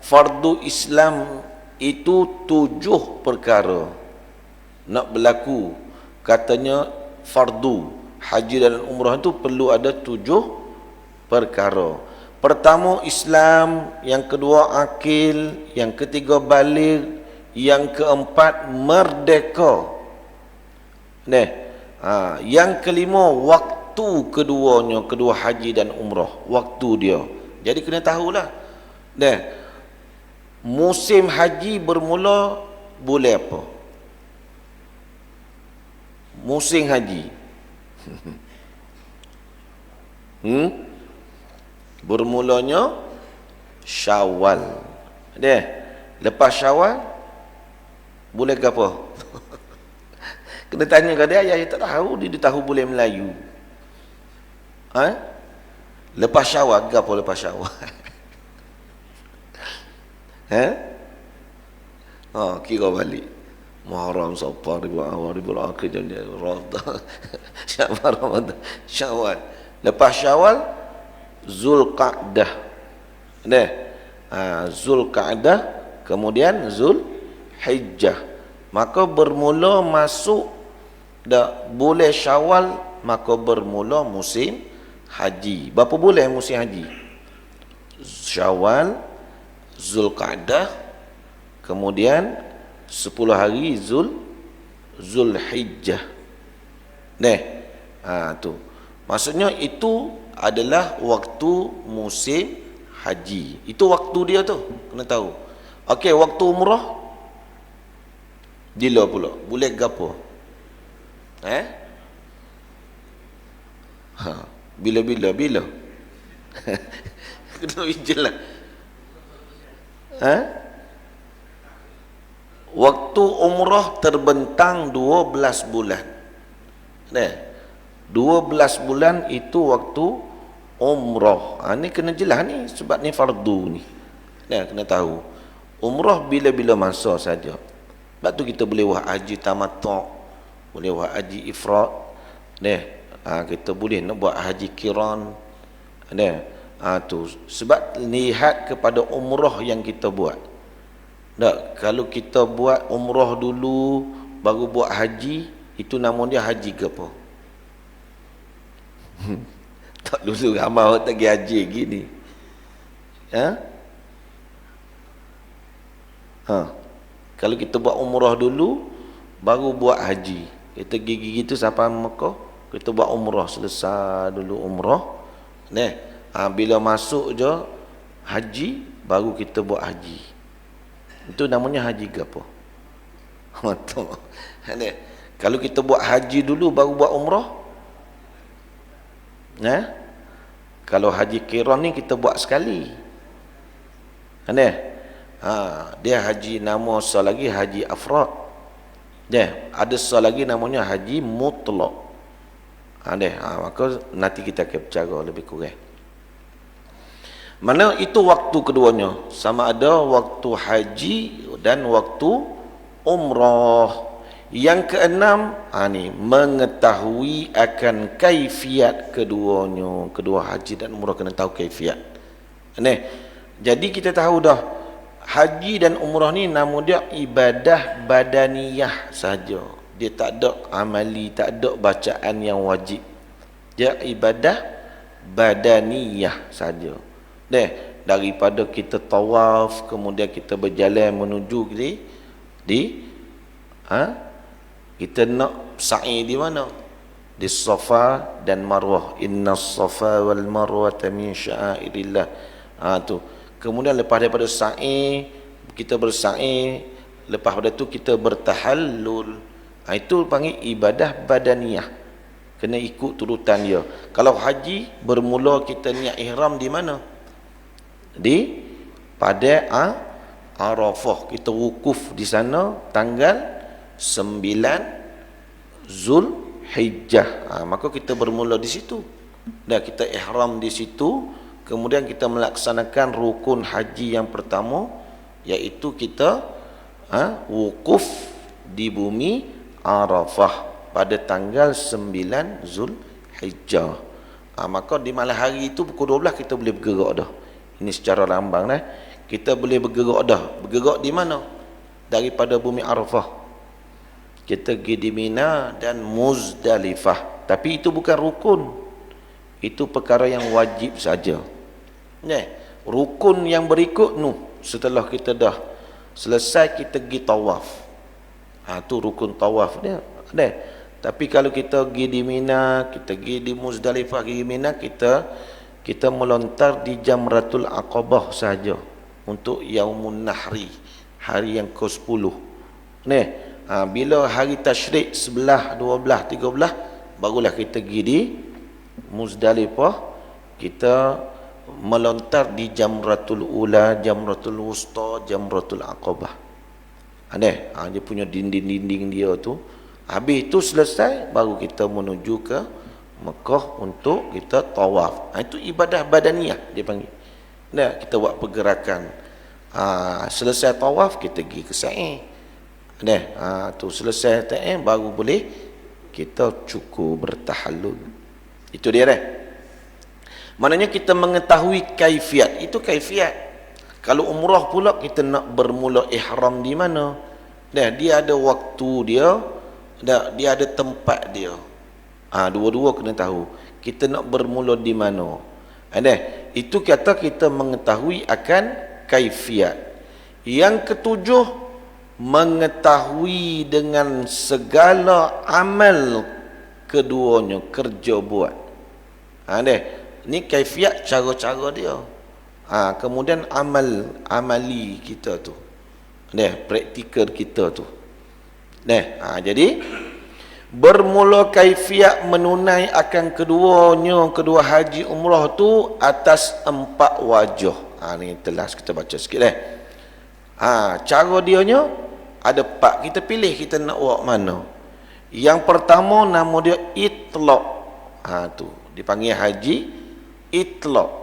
fardu Islam itu 7 perkara nak berlaku. Katanya fardu haji dan umrah itu perlu ada 7 perkara. Pertama Islam, yang kedua akil, yang ketiga baligh, yang keempat merdeka. Yang kelima waktu keduanya, kedua haji dan umrah, waktu dia. Jadi kena tahulah. Musim haji bermula bulan apa? Musim haji. Bermulanya Syawal. Lepas Syawal bulan ke apa? Kena tanya ke dia, ayah tak tahu, dia tahu boleh Melayu. Lepas Syawal ke apa lepas Syawal? Kira balik. Muharram, Safar, Rabiul Akhir, Syawal, Ramadan, Syawal. Lepas Syawal Zulqa'dah. Zulqa'dah, kemudian Zulhijjah. Maka bermula masuk bulan Syawal, maka bermula musim haji. Berapa bulan musim haji? Syawal, Zulqa'dah, kemudian 10 hari Zulhijjah. Tu. Maksudnya itu adalah waktu musim haji. Itu waktu dia tu, kena tahu. Okey, waktu umrah bila pula? Bulan gapo? Bila? Kena jelas. Waktu umrah terbentang 12 bulan. 12 bulan itu waktu umrah. Ni kena jelas ni, sebab ni fardu ni. Kena tahu. Umrah bila-bila masa saja. Sebab tu kita boleh buat haji tamattu', boleh buat haji ifrad. Kita boleh nak buat haji qiran. Tu sebab lihat kepada umrah yang kita buat. Kalau kita buat umrah dulu baru buat haji, itu nama dia haji ke apa? Tak dulu ramai orang tak pergi haji gini. Kalau kita buat umrah dulu baru buat haji, kita gigi gitu sampai Mekah, kita buat umrah, selesai dulu umrah. Bila masuk je haji, baru kita buat haji. Itu namanya haji ke apa? Kalau kita buat haji dulu baru buat umrah, kalau haji qiran ni kita buat sekali. Dia haji nama sah lagi haji afrad. Ada sah lagi namanya haji mutlak. Maka nanti kita akan bercara lebih kurang. Mana itu waktu keduanya, sama ada waktu haji dan waktu umrah. Yang keenam, mengetahui akan kaifiat keduanya. Kedua haji dan umrah kena tahu kaifiat. Jadi kita tahu dah, haji dan umrah ni nama dia ibadah badaniyah saja. Dia tak ada amali, tak ada bacaan yang wajib. Dia ibadah badaniyah saja. Daripada kita tawaf, kemudian kita berjalan menuju kita nak sa'i di mana? Di Safa dan Marwah. Inna Safa wal Marwah min sya'airillah. Tu. Kemudian lepas daripada sa'i, kita bersa'i, lepas pada tu kita bertahallul. Itu panggil ibadah badaniyah. Kena ikut turutan dia. Kalau haji, bermula kita niat ihram di mana? Pada Arafah. Kita wukuf di sana tanggal 9 Zulhijjah. Maka kita bermula di situ. Dan kita ihram di situ. Kemudian kita melaksanakan rukun haji yang pertama, iaitu kita wukuf di bumi Arafah pada tanggal 9 Zulhijjah. Maka di malam hari itu pukul 12 kita boleh bergerak dah. Ini secara lambang kita boleh bergerak dah. Bergerak di mana? Daripada bumi Arafah kita pergi di Mina dan Muzdalifah. Tapi itu bukan rukun. Itu perkara yang wajib saja. Rukun yang berikut setelah kita dah selesai, kita pergi tawaf. Tu rukun tawaf dia. Tapi kalau kita pergi di Mina, kita pergi di Muzdalifah, pergi di Mina, kita melontar di Jamratul Aqabah saja untuk Yaumun Nahri, hari yang ke-10. Bila hari tasyrik 11, 12, 13, barulah kita pergi di Muzdalifah, kita melontar di Jamratul Ula, Jamratul Wusta, Jamratul Aqabah. Dia punya dinding-dinding dia tu. Habis itu selesai, baru kita menuju ke Mekah untuk kita tawaf. Itu ibadah badaniyah dia panggil. Kita buat pergerakan. Selesai tawaf, kita pergi ke sa'i. Tu selesai sa'i, baru boleh kita cukup bertahallul. Itu dia Maknanya kita mengetahui kaifiat. Itu kaifiat. Kalau umrah pula, kita nak bermula ihram di mana? Dia ada waktu dia, dia ada tempat dia. Dua-dua kena tahu. Kita nak bermula di mana? Itu kata kita mengetahui akan kaifiat. Yang ketujuh, mengetahui dengan segala amal keduanya, kerja buat. Ni kaifiat, cara-cara dia. Kemudian amali kita tu. Praktikal kita tu. Jadi bermula kaifiat menunai akan kedua haji umrah tu atas 4 wajah. Ni telas kita baca sikit cara dianya ada 4. Kita pilih kita nak buat mana. Yang pertama nama dia itlaq. Tu dipanggil haji itlaq.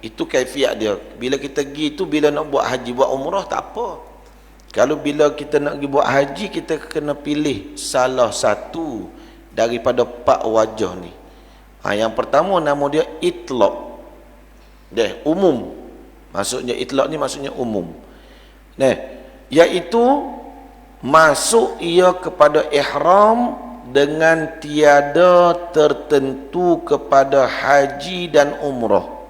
Itu kaifiat dia. Bila kita pergi tu, bila nak buat haji, buat umrah tak apa. Kalau bila kita nak pergi buat haji, kita kena pilih salah satu daripada 4 wajah ni. Yang pertama nama dia itlaq. Umum. Maksudnya itlaq ni maksudnya umum. Iaitu masuk ia kepada ihram dengan tiada tertentu kepada haji dan umrah.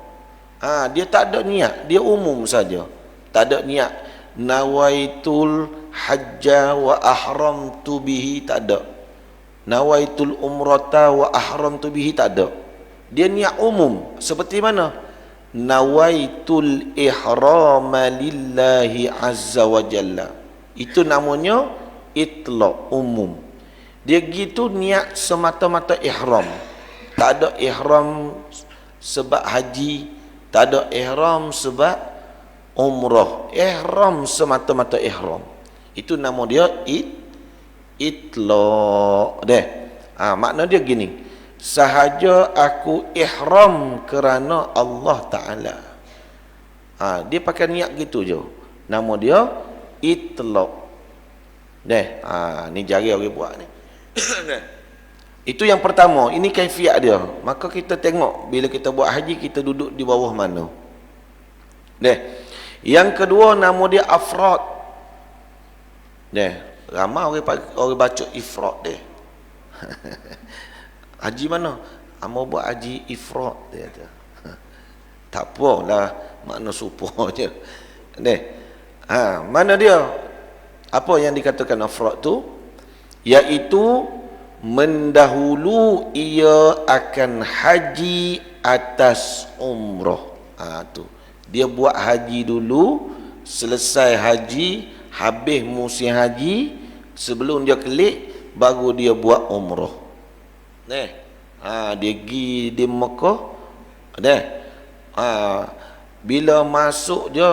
Dia tak ada niat, dia umum saja. Tak ada niat nawaitul hajja wa ahramtu bihi, tak ada. Nawaitul umrata wa ahramtu bihi, tak ada. Dia niat umum. Seperti mana? Nawaitul ihrama lillahi azza wa jalla. Itu namanya itlaq, umum. Dia gitu niat semata-mata ihram. Tak ada ihram sebab haji, tak ada ihram sebab umrah. Ihram semata-mata ihram. Itu nama dia itlaq. Makna dia gini. Sahaja aku ihram kerana Allah Ta'ala. Dia pakai niat gitu je. Nama dia itlaq. Ni jari orang buat ni. Itu yang pertama. Ini kaifiat dia. Maka kita tengok bila kita buat haji, kita duduk di bawah mana. Yang kedua nama dia afrad. Ramai orang baca ifrad dia. Haji mana? Mau buat haji ifrat, dia kata. Tak apalah, makna supo je. Mana dia? Apa yang dikatakan ifrat tu? Iaitu mendahulu ia akan haji atas umrah. Tu. Dia buat haji dulu, selesai haji, habis musim haji, sebelum dia kelik baru dia buat umrah. Dia pergi di Mekah. Bila masuk je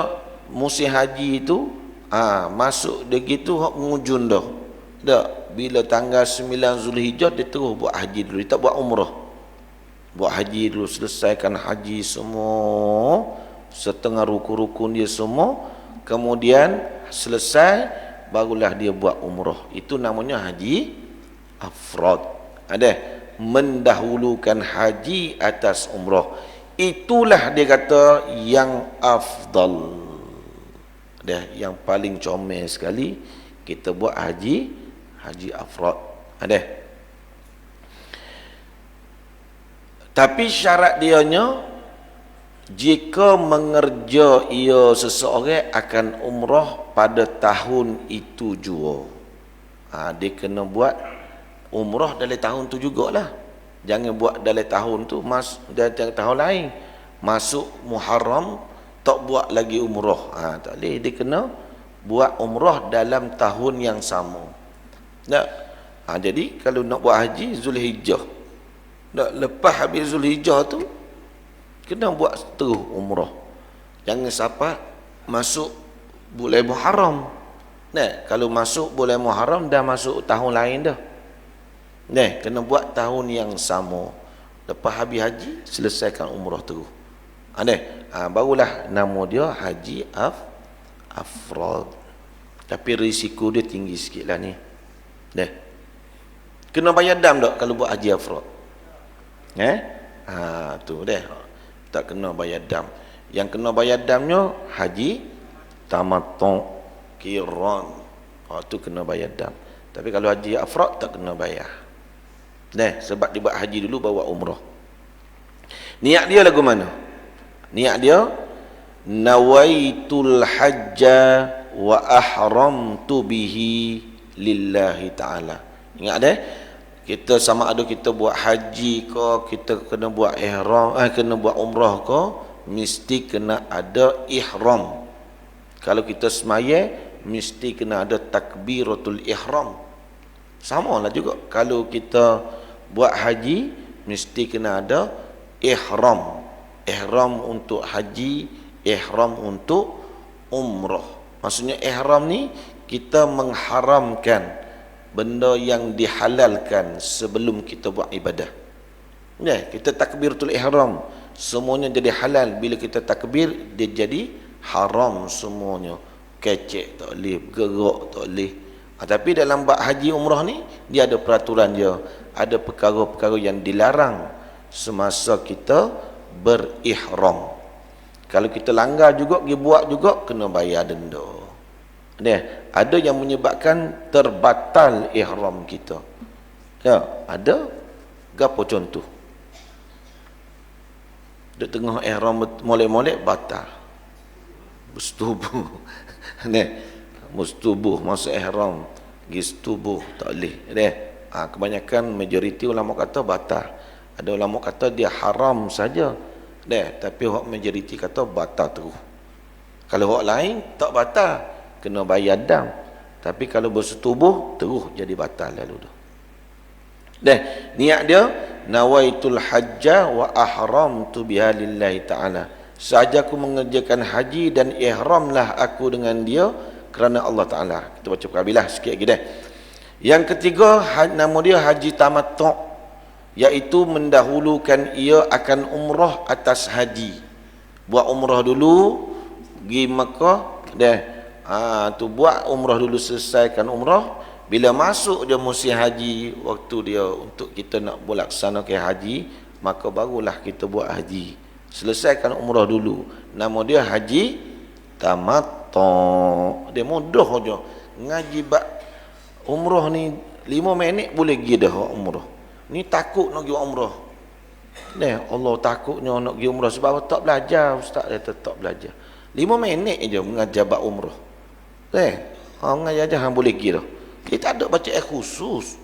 musim haji tu, masuk dia gitu hak mengujun dah. Bila tanggal 9 Zulhijjah dia terus buat haji dulu, dia tak buat umrah. Buat haji dulu, selesaikan haji semua, setengah rukun-rukun dia semua, kemudian selesai barulah dia buat umrah. Itu namanya haji afrad. Mendahulukan haji atas umrah. Itulah dia kata yang afdal. Yang paling comel sekali kita buat haji afrad. Tapi syarat dianya, jika mengerja ia seseorang akan umrah pada tahun itu jua. Dia kena buat umrah dalam tahun tu jugalah. Jangan buat dalam tahun tu, dalam tahun lain. Masuk Muharram, tak buat lagi umrah. Tak boleh, dia kena buat umrah dalam tahun yang sama. Jadi kalau nak buat haji Zulhijjah, lepas habis Zulhijjah tu kena buat terus umrah. Jangan sampai masuk bulan Muharram. Kalau masuk bulan Muharram dah masuk tahun lain dah. Kena buat tahun yang sama. Lepas habis haji selesaikan umrah terus. Barulah nama dia haji afrad. Tapi risiko dia tinggi sikit lah ni. Kena bayar dam tak kalau buat haji afrad? Tu tak kena bayar dam. Yang kena bayar damnya haji tamattu qiran. Tu kena bayar dam. Tapi kalau haji afrad tak kena bayar. Sebab dia buat haji dulu bawa umrah. Niat dia lagu mana? Niat dia nawaitul hajja wa ahramtu bihi lillahi ta'ala. Ingat kita sama ada kita buat haji ke, kita kena buat ihram, kena buat umrah ke, mesti kena ada ihram. Kalau kita semaya mesti kena ada takbiratul ihram. Sama lah juga kalau kita buat haji mesti kena ada ihram. Ihram untuk haji, ihram untuk umrah. Maksudnya ihram ni kita mengharamkan benda yang dihalalkan sebelum kita buat ibadah. Kita takbiratul ihram, semuanya jadi halal. Bila kita takbir, dia jadi haram semuanya. Kecek tak boleh, gerak tak boleh. Tapi dalam bab haji umrah ni, dia ada peraturan dia. Ada perkara-perkara yang dilarang semasa kita berihram. Kalau kita langgar juga, pergi buat juga, kena bayar denda. Ada yang menyebabkan terbatal ihram kita. Ada gapo contoh? Di tengah ihram molek-molek batal. Bersetubuh. Bersetubuh masuk ihram, pergi setubuh tak boleh. Kebanyakan majoriti ulama kata batal. Ada ulama kata dia haram saja. Tapi hak majoriti kata batal terus. Kalau hak lain tak batal, kena bayar dam. Tapi kalau bersetubuh terus jadi batal lalu dah. Niat dia nawaitul hajja wa ahramtu biha lillahi ta'ala. Sahaja aku mengerjakan haji dan ihramlah aku dengan dia kerana Allah Ta'ala. Kita baca perkabilah sikit lagi Yang ketiga, nama dia haji tamattu', iaitu mendahulukan ia akan umrah atas haji. Buat umrah dulu, pergi Mekah, tu buat umrah dulu, selesaikan umrah. Bila masuk dia musim haji, waktu dia untuk kita nak melaksanakan haji, maka barulah kita buat haji. Selesaikan umrah dulu. Nama dia haji tamattu'. Dia mudah je. Ngaji bab umrah ni 5 minit boleh pergi dah umrah. Ni takut nak pergi buat umrah. Allah takutnya nak pergi umrah sebab tak belajar. Ustaz dia tak belajar. 5 minit je mengajar bab umrah. Mengajar je hang boleh pergi dah. Dia tak ada baca khusus.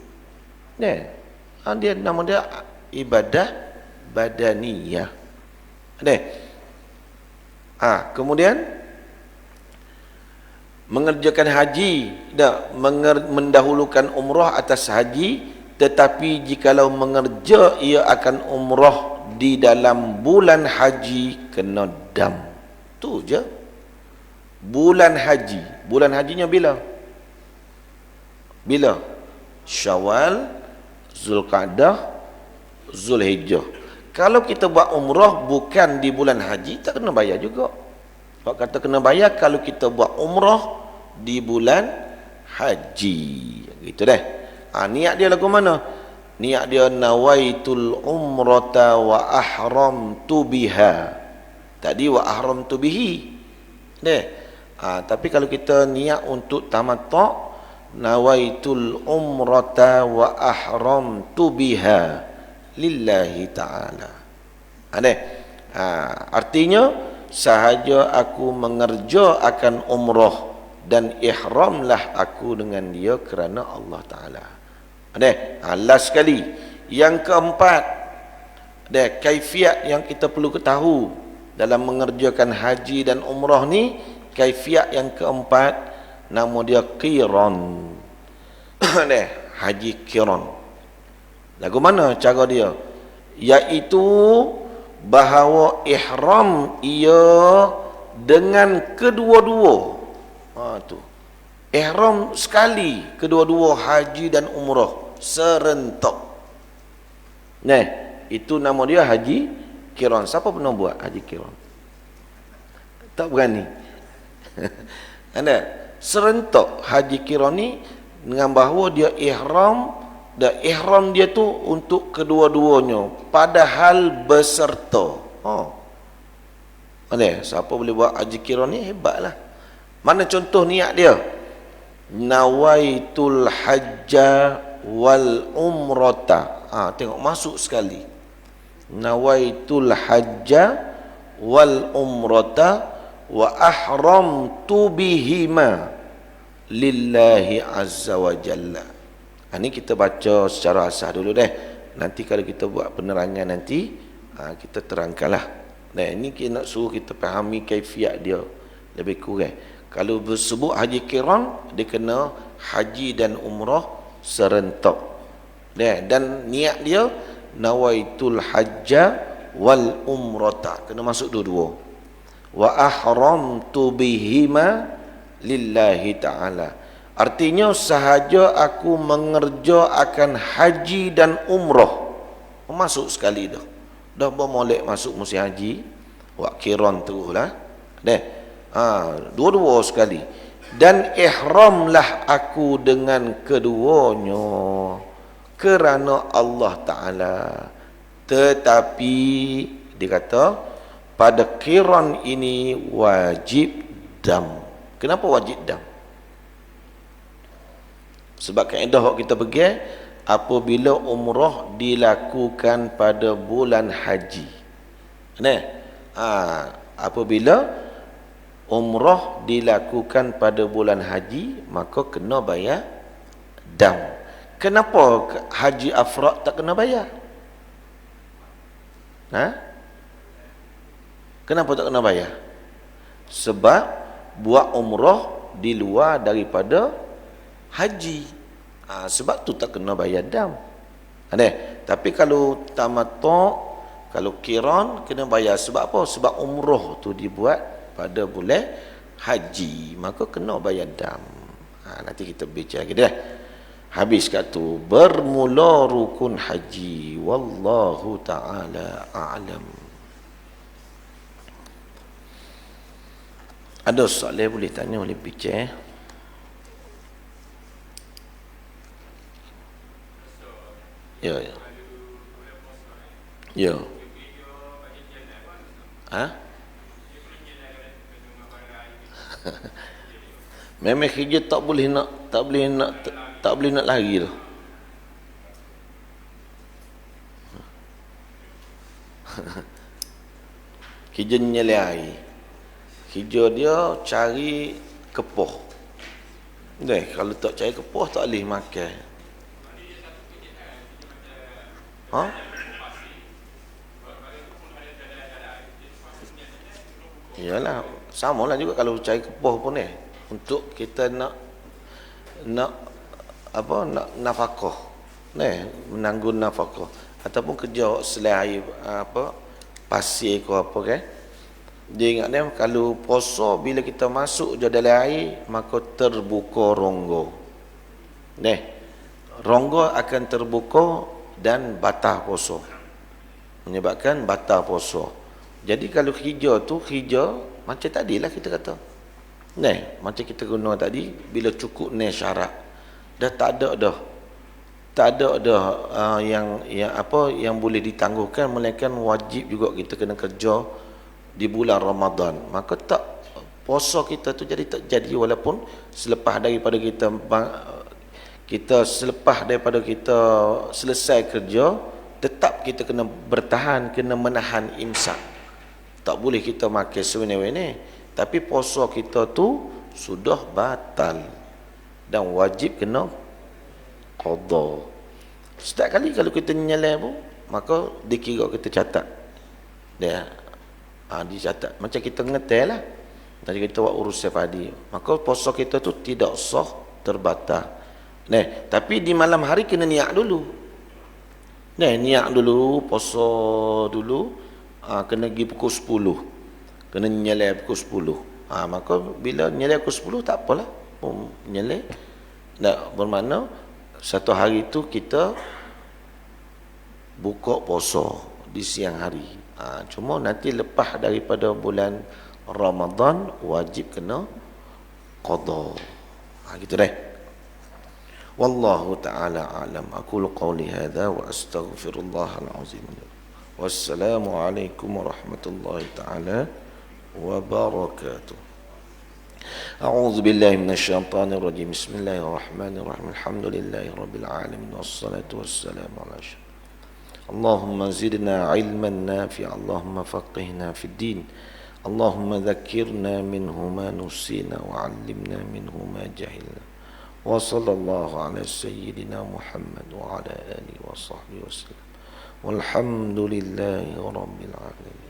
Dia nama dia ibadah badaniyah. Kemudian mengerjakan haji, mendahulukan umrah atas haji, tetapi jikalau mengerja ia akan umrah di dalam bulan haji kena dam. Tu je. Bulan haji. Bulan hajinya bila? Bila? Syawal, Zulqa'dah, Zulhijjah. Kalau kita buat umrah bukan di bulan haji, tak kena bayar juga. Sebab kata kena bayar kalau kita buat umrah di bulan haji. Gitu deh. Niat dia lagu mana? Niat dia nawaitul umrata wa ahramtu biha. Tadi wa ahramtu bihi. Tapi kalau kita niat untuk tamattu', nawaitul umrata wa ahramtu biha lillahi ta'ala. Artinya sahaja aku mengerja akan umrah dan ihramlah aku dengan dia kerana Allah Ta'ala. Last sekali. Yang keempat, kaifiat yang kita perlu ketahui dalam mengerjakan haji dan umrah ni. Kaifiat yang keempat, nama dia qiran. Haji qiran. Lagu mana cara dia? Iaitu bahawa ihram ia dengan kedua-dua. Tu. Ihram sekali kedua-dua haji dan umrah serentak. Itu nama dia haji qiran. Siapa pernah buat haji qiran? Tak berani. Serentak haji qiran ni dengan bahawa dia ihram, dan ihram dia tu untuk kedua-duanya padahal berserta. Siapa boleh buat haji qiran ni hebatlah. Mana contoh niat dia? Nawaitul hajja wal umrata. Tengok masuk sekali. Nawaitul hajja wal umrata wa ahramtu bihima lillahi azza wa jalla. Ini kita baca secara asas dulu deh. Nanti kalau kita buat penerangan nanti kita terangkanlah. Ini kita nak suruh kita fahami kaifiat dia lebih kurang. Kalau bersebut haji qiran, dia kena haji dan umrah serentak. Dan niat dia nawaitul hajja wal umrata, kena masuk dua-dua. Wa ahramtu bihima lillahi ta'ala. Artinya sahaja aku mengerja akan haji dan umrah, masuk sekali dah. Dah bermolek masuk musim haji, buat qiran teruslah. Dua-dua sekali. Dan ihramlah aku dengan keduanya kerana Allah Ta'ala. Tetapi dia kata pada qiran ini wajib dam. Kenapa wajib dam? Sebab kaedah yang kita pergi, apabila umrah dilakukan pada bulan haji. Apabila umrah dilakukan pada bulan haji, maka kena bayar dam. Kenapa haji afrad tak kena bayar? Kenapa tak kena bayar? Sebab buat umrah di luar daripada haji. Sebab tu tak kena bayar dam. Tapi kalau tamattu', kalau qiran kena bayar. Sebab apa? Sebab umrah tu dibuat pada bulan haji, maka kena bayar dam. Nanti kita bincang lagi dah. Habis kat tu bermula rukun haji. Wallahu ta'ala a'lam. Ada soalan boleh tanya, boleh bincang. Ya. Memang kerja tak boleh nak lari tu. Kerja nyelai air. Kerja dia cari kepoh. Kalau tak cari kepoh tak boleh makan. Ha? Iyalah, samalah juga kalau cari kepoh pun untuk kita nak nak nafkah. Menanggung nafkah ataupun kerja selain pasir ke apa kan. Dia ingat dia kalau puasa bila kita masuk je dalam air maka terbuka rongga. Rongga akan terbuka dan batal puasa. Menyebabkan batal puasa. Jadi kalau hijau tu macam tadilah kita kata. Macam kita guna tadi bila cukup syarat. Dah tak ada dah. Tak ada dah yang boleh ditangguhkan, melainkan wajib juga kita kena kerja di bulan Ramadan. Maka tak puasa kita tu jadi tak jadi walaupun selepas daripada kita selesai kerja, tetap kita kena bertahan, kena menahan imsak. Tak boleh kita makan sewenang-wenang. Tapi puasa kita tu sudah batal dan wajib kena qada. Setiap kali kalau kita nyelai pun, maka dikira kita catat. Dicatat. Macam kita ngetel lah. Macam kita buat urusan padi. Maka puasa kita tu tidak sah, terbatal. Tapi di malam hari kena niat dulu. Niat dulu, puasa dulu. Kena pergi pukul 10. Kena nyelai pukul 10. Maka bila nyelai pukul 10 tak apalah. Nyelai. Bermakna satu hari tu kita buka puasa di siang hari. Cuma nanti lepas daripada bulan Ramadan wajib kena qada. Gitu deh. Wallahu ta'ala a'lam. Aqulu qawli hadha wa astaghfirullahal azim. Wassalamualaikum warahmatullahi ta'ala wabarakatuh. A'udzu billahi minasyaitonir rajim. Bismillahirrahmanirrahim. Alhamdulillahi rabbil alamin wassalatu wassalamu ala asyraf. Allahumma zidna ilman nafi'a. Allahumma faqihna fid din. Allahumma dhakkirna minhu ma nusina wa 'allimna minhu ma jahilna. Wa sallallahu ala sayyidina Muhammad wa ala alihi wa sahbihi wasallam. Walhamdulillahi rabbil alamin.